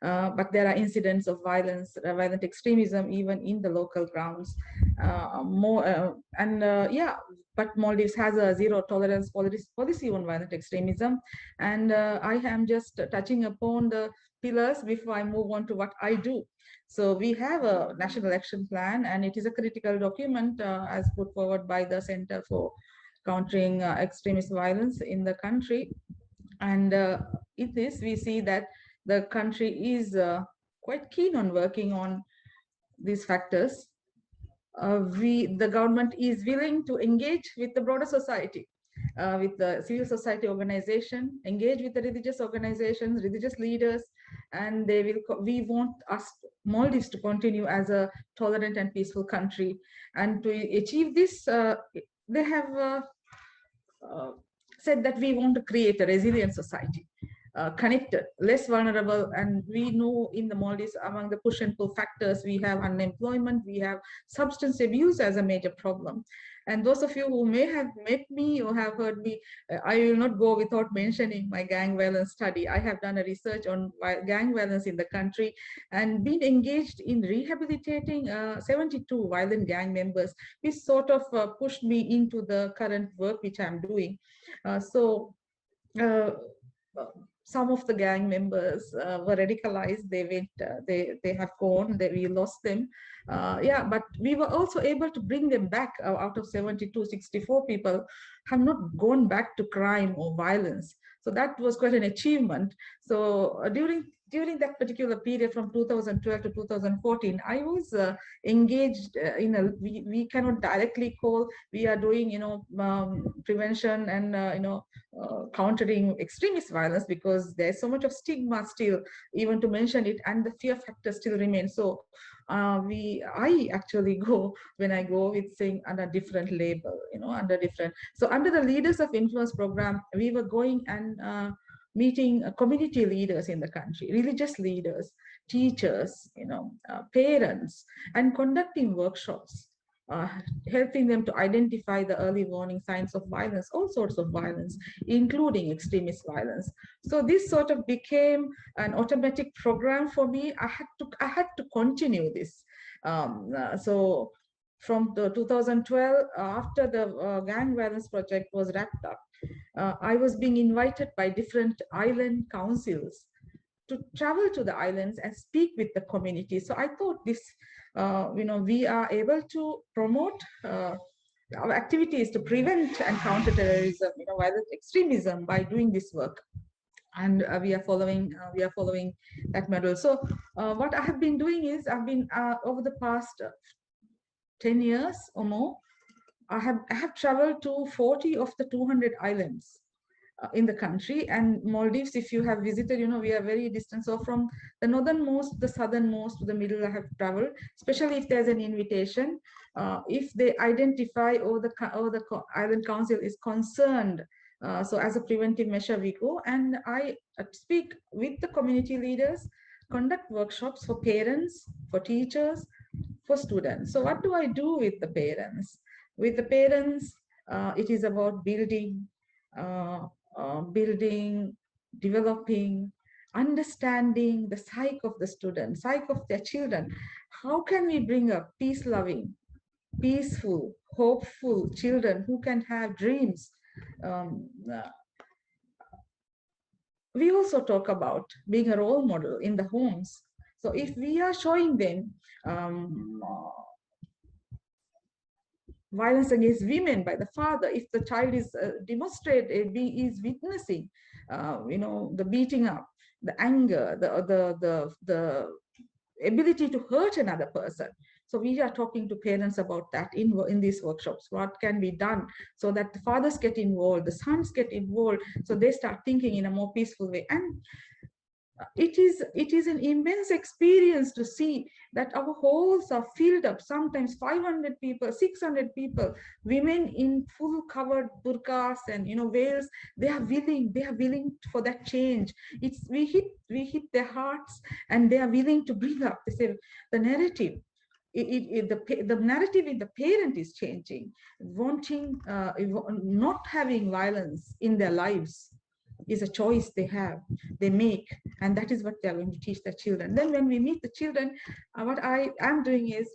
Speaker 11: but there are incidents of violence, violent extremism, even in the local grounds. But Maldives has a zero tolerance policy on violent extremism. And I am just touching upon the pillars before I move on to what I do. So we have a national action plan, and it is a critical document as put forward by the Center for Countering Extremist Violence in the country. And in this, we see that the country is quite keen on working on these factors. The government is willing to engage with the broader society, with the civil society organization, engage with the religious organizations, religious leaders, and we want us Maldives to continue as a tolerant and peaceful country. And to achieve this, they have said that we want to create a resilient society, connected, less vulnerable. And we know in the Maldives, among the push and pull factors, we have unemployment, we have substance abuse as a major problem. And those of you who may have met me or have heard me, I will not go without mentioning my gang violence study. I have done a research on gang violence in the country and been engaged in rehabilitating 72 violent gang members, which sort of pushed me into the current work which I'm doing. Some of the gang members were radicalized. They went, they have gone. We lost them. But we were also able to bring them back. Out of 72, 64 people have not gone back to crime or violence. So that was quite an achievement. So during that particular period from 2012 to 2014, I was engaged in a, we cannot directly call, we are doing, prevention and, countering extremist violence, because there's so much of stigma still, even to mention it, and the fear factor still remains. So I actually go, when I go with saying under different label, under different. So under the Leaders of Influence program, we were going and meeting community leaders in the country, religious leaders, teachers, parents, and conducting workshops, helping them to identify the early warning signs of violence, all sorts of violence, including extremist violence. So this sort of became an automatic program for me. I had to continue this. So from the 2012, after the gang violence project was wrapped up, I was being invited by different island councils to travel to the islands and speak with the community. So I thought this, we are able to promote our activities to prevent and counter terrorism, violent extremism by doing this work. And we are following that model. So what I have been doing is, I've been over the past 10 years or more, I have traveled to 40 of the 200 islands in the country. And Maldives, if you have visited, we are very distant. So from the northernmost, the southernmost to the middle, I have traveled, especially if there's an invitation. If they identify or the island council is concerned, so as a preventive measure, we go and I speak with the community leaders, conduct workshops for parents, for teachers, for students. So what do I do with the parents? With the parents, it is about building, developing, understanding the psyche of the student, psyche of their children. How can we bring up peace-loving, peaceful, hopeful children who can have dreams? We also talk about being a role model in the homes. So if we are showing them violence against women by the father, if the child is is witnessing, the beating up, the anger, the ability to hurt another person. So we are talking to parents about that in these workshops. What can be done so that the fathers get involved, the sons get involved, so they start thinking in a more peaceful way. And it is an immense experience to see that our halls are filled up, sometimes 500 people, 600 people, women in full covered burqas and veils. They are willing for that change. We hit their hearts, and they are willing to bring up. They say the narrative. The narrative in the parent is changing, wanting, not having violence in their lives is a choice they make, and that is what they are going to teach the children. Then when we meet the children, what I am doing is,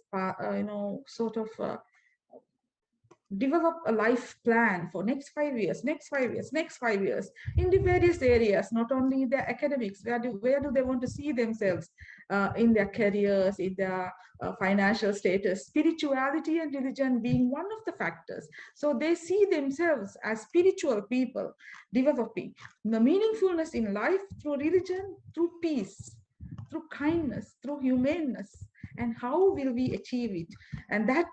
Speaker 11: sort of develop a life plan for next 5 years, next 5 years, next 5 years in the various areas, not only their academics, where do they want to see themselves in their careers, in their financial status, spirituality and religion being one of the factors. So they see themselves as spiritual people, developing the meaningfulness in life through religion, through peace, through kindness, through humaneness. And how will we achieve it? And that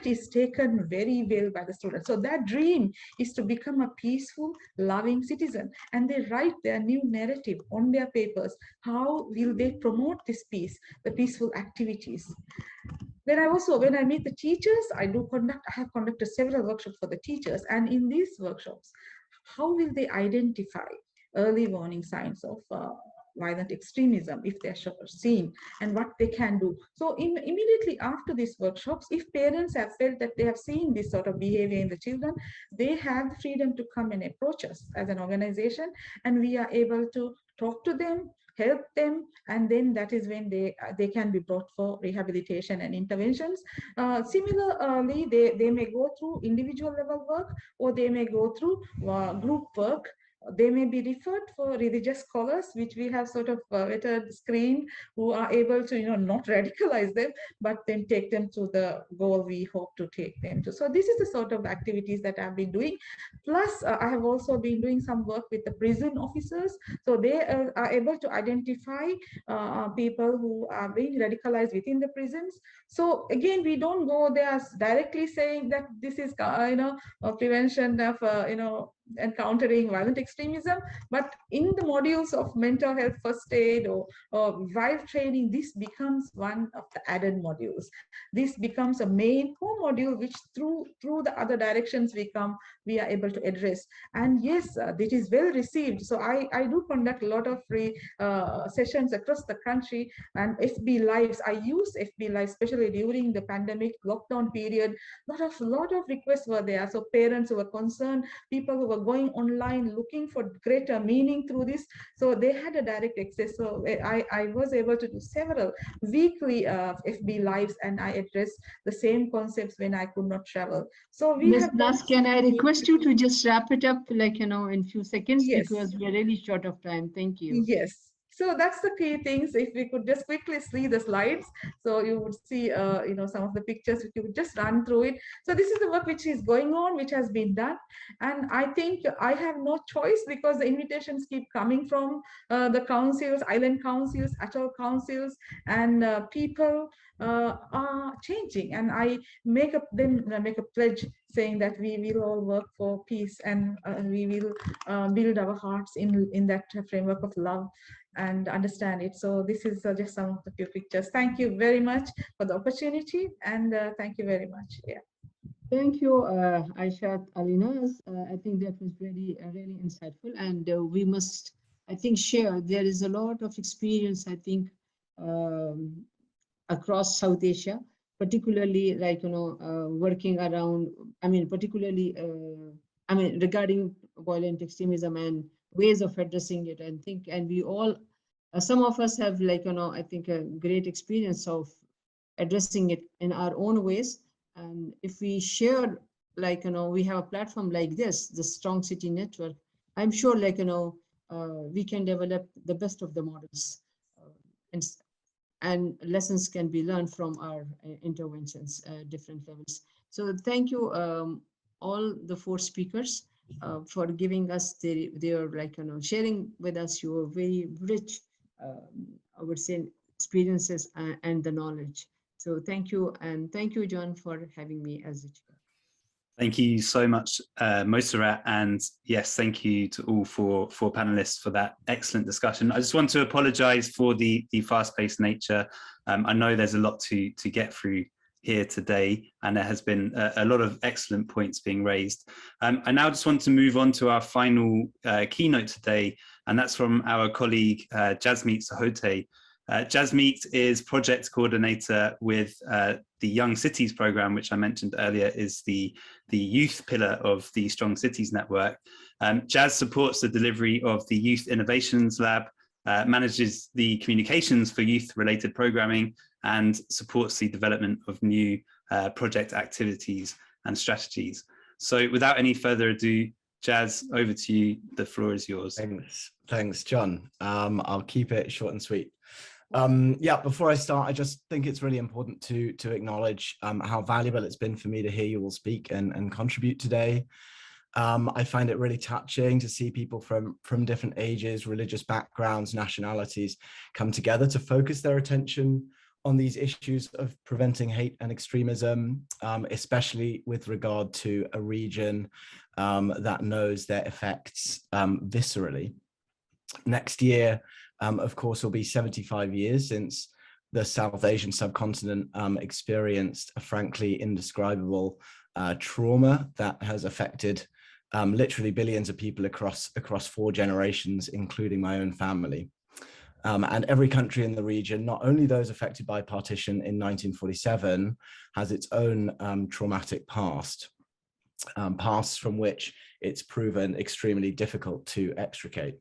Speaker 11: is taken very well by the students. So their dream is to become a peaceful, loving citizen. And they write their new narrative on their papers. How will they promote this peace, the peaceful activities? Then when I meet the teachers, I have conducted several workshops for the teachers. And in these workshops, how will they identify early warning signs of violent extremism if they're seen, and what they can do? So immediately after these workshops, if parents have felt that they have seen this sort of behavior in the children, they have the freedom to come and approach us as an organization, and we are able to talk to them, help them, and then that is when they can be brought for rehabilitation and interventions. Similarly, they may go through individual level work, or they may go through group work. They may be referred for religious scholars, which we have sort of vetted, screened, who are able to, not radicalize them, but then take them to the goal we hope to take them to. So this is the sort of activities that I've been doing. Plus, I have also been doing some work with the prison officers. So they are able to identify people who are being radicalized within the prisons. So again, we don't go there directly saying that this is, prevention of, encountering violent extremism, but in the modules of mental health, first aid, or vibe training, this becomes one of the added modules. This becomes a main core module, which through the other directions we are able to address. And yes, it is well received. So I do conduct a lot of free sessions across the country, and FB Lives. I use FB Lives, especially during the pandemic lockdown period. Lot of requests were there. So parents who were concerned, people who were going online looking for greater meaning through this, so they had a direct access. So I was able to do several weekly FB Lives, and I addressed the same concepts when I could not travel. So we
Speaker 8: Ms.
Speaker 11: have
Speaker 8: Das, can I request you to just wrap it up, in few seconds?
Speaker 11: Yes.
Speaker 8: Because we're really short of time. Thank you.
Speaker 11: Yes. So that's the key things. If we could just quickly see the slides, so you would see, some of the pictures. If you would just run through it. So this is the work which is going on, which has been done, and I think I have no choice, because the invitations keep coming from the councils, island councils, atoll councils, and people are changing, and I make a pledge saying that we will all work for peace, and we will build our hearts in that framework of love and understand it. So this is just some of the few pictures. Thank you very much for the opportunity, and thank you very much. Yeah.
Speaker 8: Thank you, Aishat Alinas. I think that was really insightful, and we must, I think, share. There is a lot of experience, I think, across South Asia, particularly working around, particularly, regarding violent extremism and ways of addressing it. And we all, some of us have I think a great experience of addressing it in our own ways. And if we share, we have a platform like this, the Strong City Network, I'm sure we can develop the best of the models, and lessons can be learned from our interventions at different levels. So thank you, all the four speakers, for giving us their sharing with us your very rich, I would say, experiences and the knowledge. So thank you, and thank you, John, for having me as the chair.
Speaker 1: Thank you so much, Mossarat, and yes, thank you to all four panelists for that excellent discussion. I just want to apologise for the fast-paced nature. I know there's a lot to get through here today, and there has been a lot of excellent points being raised. I now just want to move on to our final keynote today, and that's from our colleague Jasmeet Sahotay. Jasmeet is project coordinator with the Young Cities program, which I mentioned earlier is the youth pillar of the Strong Cities Network. Jazz supports the delivery of the Youth Innovations Lab, manages the communications for youth-related programming, and supports the development of new project activities and strategies. So without any further ado, Jazz, over to you. The floor is yours.
Speaker 12: Thanks, John. I'll keep it short and sweet. Yeah, before I start, I just think it's really important to acknowledge how valuable it's been for me to hear you all speak and contribute today. I find it really touching to see people from different ages, religious backgrounds, nationalities come together to focus their attention on these issues of preventing hate and extremism, especially with regard to a region that knows their effects viscerally. Next year, of course, will be 75 years since the South Asian subcontinent experienced a frankly indescribable trauma that has affected literally billions of people across 4 generations, including my own family. And every country in the region, not only those affected by partition in 1947, has its own traumatic past, past from which it's proven extremely difficult to extricate.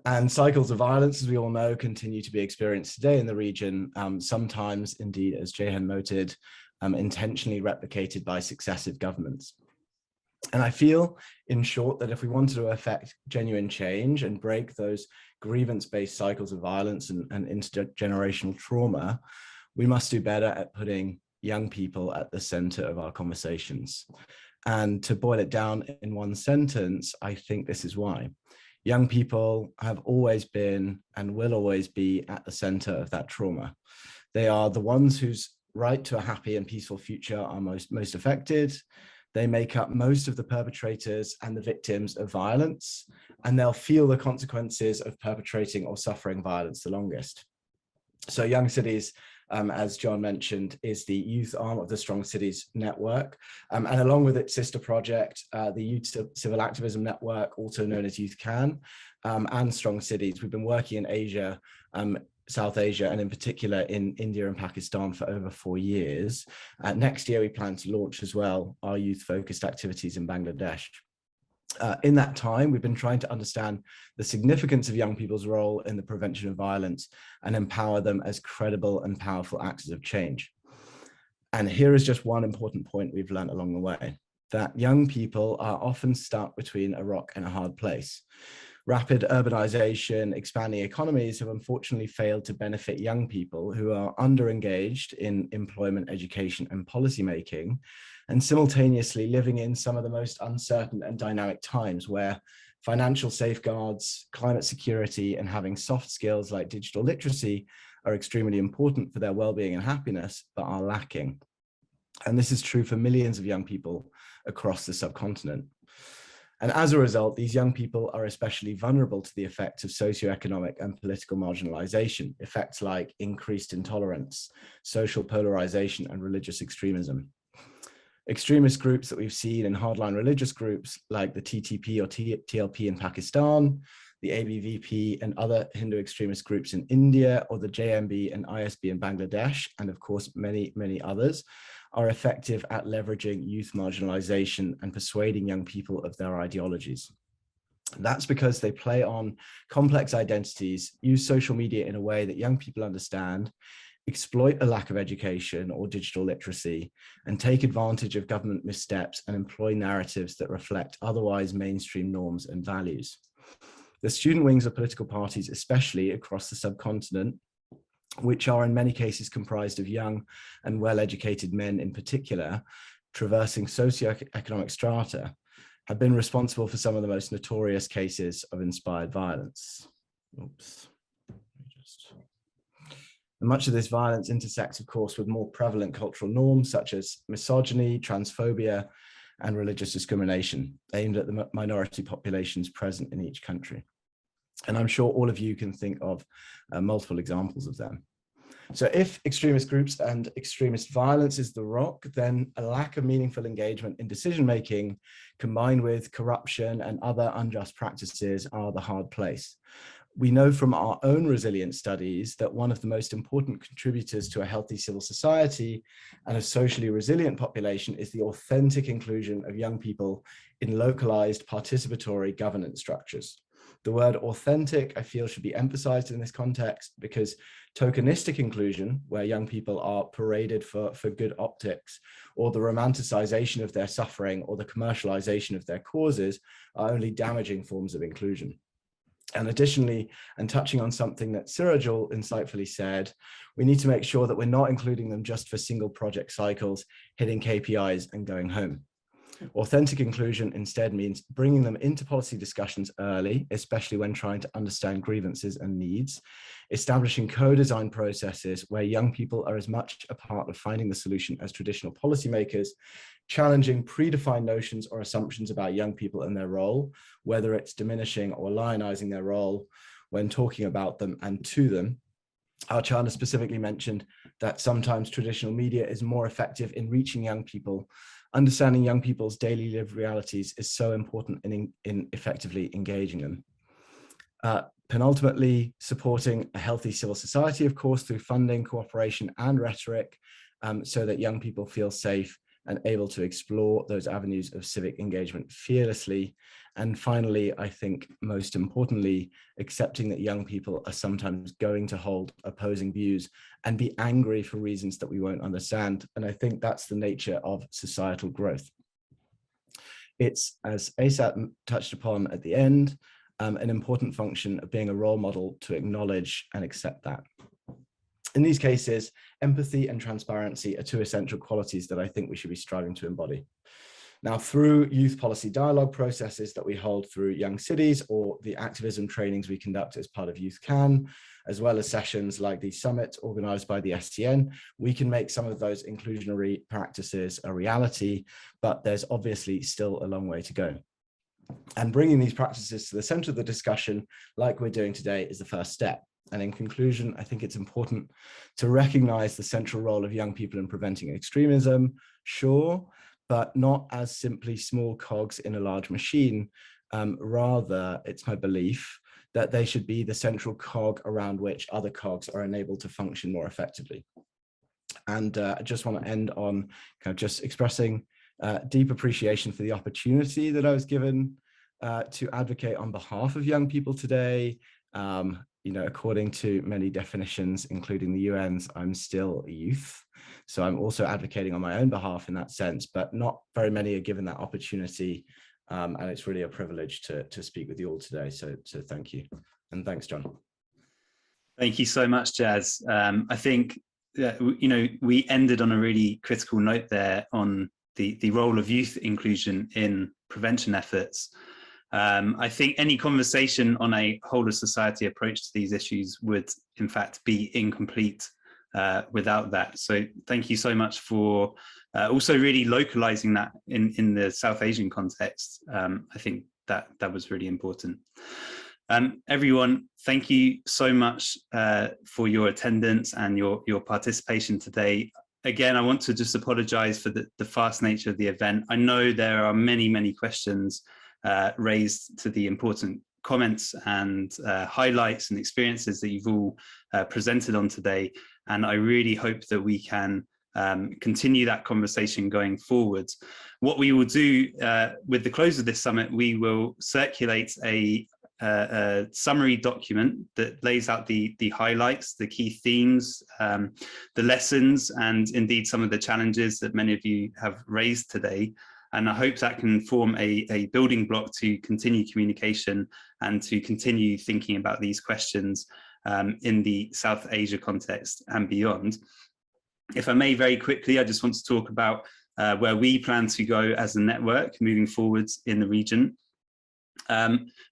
Speaker 12: And cycles of violence, as we all know, continue to be experienced today in the region, sometimes indeed, as Jehan noted, intentionally replicated by successive governments. And I feel, in short, that if we wanted to affect genuine change and break those grievance-based cycles of violence and intergenerational trauma, we must do better at putting young people at the center of our conversations. And to boil it down in one sentence, I think this is why. Young people have always been and will always be at the center of that trauma. They are the ones whose right to a happy and peaceful future are most affected. They make up most of the perpetrators and the victims of violence, and they'll feel the consequences of perpetrating or suffering violence the longest. So Young Cities, as John mentioned, is the youth arm of the Strong Cities Network. And along with its sister project, the Youth Civil Activism Network, also known as Youth Can, and Strong Cities, we've been working in Asia, South Asia, and in particular in India and Pakistan for over 4 years. Next year, we plan to launch as well our youth-focused activities in Bangladesh. In that time, we've been trying to understand the significance of young people's role in the prevention of violence and empower them as credible and powerful actors of change. And here is just one important point we've learned along the way, that young people are often stuck between a rock and a hard place. Rapid urbanization, expanding economies have unfortunately failed to benefit young people who are under-engaged in employment, education, and policymaking, and simultaneously living in some of the most uncertain and dynamic times where financial safeguards, climate security, and having soft skills like digital literacy are extremely important for their well-being and happiness, but are lacking. And this is true for millions of young people across the subcontinent. And as a result, these young people are especially vulnerable to the effects of socioeconomic and political marginalization, effects like increased intolerance, social polarization, and religious extremism. Extremist groups that we've seen in hardline religious groups like the TTP or TLP in Pakistan, the ABVP and other Hindu extremist groups in India, or the JMB and ISB in Bangladesh, and of course many, many others, are effective at leveraging youth marginalization and persuading young people of their ideologies. That's because they play on complex identities, use social media in a way that young people understand, exploit a lack of education or digital literacy, and take advantage of government missteps and employ narratives that reflect otherwise mainstream norms and values. The student wings of political parties, especially across the subcontinent, which are in many cases comprised of young and well-educated men in particular, traversing socioeconomic strata, have been responsible for some of the most notorious cases of inspired violence. Oops. And much of this violence intersects, of course, with more prevalent cultural norms such as misogyny, transphobia, and religious discrimination aimed at the minority populations present in each country. And I'm sure all of you can think of multiple examples of them. So if extremist groups and extremist violence is the rock, then a lack of meaningful engagement in decision-making combined with corruption and other unjust practices are the hard place. We know from our own resilience studies that one of the most important contributors to a healthy civil society and a socially resilient population is the authentic inclusion of young people in localized participatory governance structures. The word authentic, I feel, should be emphasized in this context, because tokenistic inclusion, where young people are paraded for good optics, or the romanticization of their suffering or the commercialization of their causes, are only damaging forms of inclusion. And additionally, and touching on something that Sirajul insightfully said, we need to make sure that we're not including them just for single project cycles, hitting KPIs and going home. Authentic inclusion instead means bringing them into policy discussions early, especially when trying to understand grievances and needs, establishing co-design processes where young people are as much a part of finding the solution as traditional policymakers, challenging predefined notions or assumptions about young people and their role, whether it's diminishing or lionizing their role when talking about them and to them. Archana specifically mentioned that sometimes traditional media is more effective in reaching young people. Understanding young people's daily lived realities is so important in effectively engaging them. Penultimately, supporting a healthy civil society, of course, through funding, cooperation, and rhetoric, so that young people feel safe and able to explore those avenues of civic engagement fearlessly. And finally, I think most importantly, accepting that young people are sometimes going to hold opposing views and be angry for reasons that we won't understand. And I think that's the nature of societal growth. It's, as ASAP touched upon at the end, an important function of being a role model to acknowledge and accept that. In these cases, empathy and transparency are two essential qualities that I think we should be striving to embody. Now, through youth policy dialogue processes that we hold through Young Cities, or the activism trainings we conduct as part of Youth Can, as well as sessions like the summit organized by the STN, we can make some of those inclusionary practices a reality, but there's obviously still a long way to go. And bringing these practices to the center of the discussion, like we're doing today, is the first step. And in conclusion, I think it's important to recognize the central role of young people in preventing extremism, sure, but not as simply small cogs in a large machine. Rather, it's my belief that they should be the central cog around which other cogs are enabled to function more effectively. And I just want to end on kind of just expressing deep appreciation for the opportunity that I was given to advocate on behalf of young people today. You know, according to many definitions, including the UN's, I'm still a youth. So I'm also advocating on my own behalf in that sense, but not very many are given that opportunity. And it's really a privilege to speak with you all today. So thank you. And thanks, John.
Speaker 1: Thank you so much, Jazz. I think, you know, we ended on a really critical note there on the role of youth inclusion in prevention efforts. I think any conversation on a whole of society approach to these issues would, in fact, be incomplete without that. So thank you so much for also really localizing that in the South Asian context. I think that was really important. Everyone, thank you so much for your attendance and your participation today. Again, I want to just apologize for the fast nature of the event. I know there are many questions raised to the important comments and highlights and experiences that you've all presented on today. And I really hope that we can continue that conversation going forward. What we will do with the close of this summit, we will circulate a summary document that lays out the highlights, the key themes, the lessons, and indeed some of the challenges that many of you have raised today. And I hope that can form a building block to continue communication and to continue thinking about these questions in the South Asia context and beyond. If I may, very quickly, I just want to talk about where we plan to go as a network moving forwards in the region.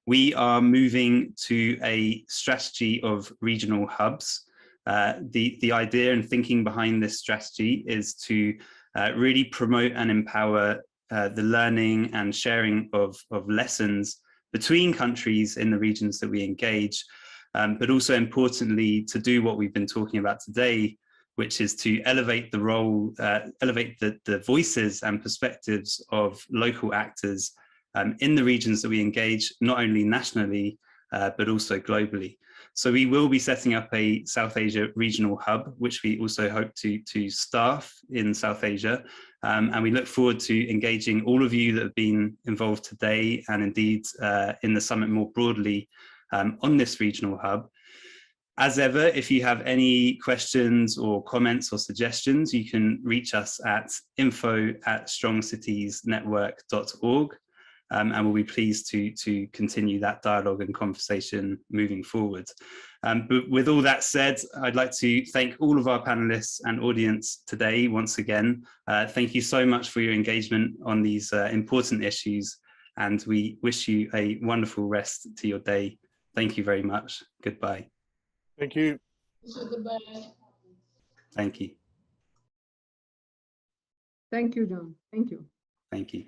Speaker 1: We are moving to a strategy of regional hubs. The idea and thinking behind this strategy is to really promote and empower the learning and sharing of lessons between countries in the regions that we engage, but also importantly to do what we've been talking about today, which is to elevate the role, elevate the voices and perspectives of local actors in the regions that we engage, not only nationally, but also globally. So we will be setting up a South Asia regional hub, which we also hope to staff in South Asia. And we look forward to engaging all of you that have been involved today and indeed in the summit more broadly on this regional hub. As ever, if you have any questions or comments or suggestions, you can reach us at info@strongcitiesnetwork.org. And we'll be pleased to continue that dialogue and conversation moving forward. But with all that said, I'd like to thank all of our panelists and audience today once again. Thank you so much for your engagement on these important issues, and we wish you a wonderful rest to your day. Thank you very much. Goodbye.
Speaker 3: Thank you.
Speaker 4: Goodbye.
Speaker 1: Thank you.
Speaker 8: Thank you, John. Thank you.
Speaker 1: Thank you.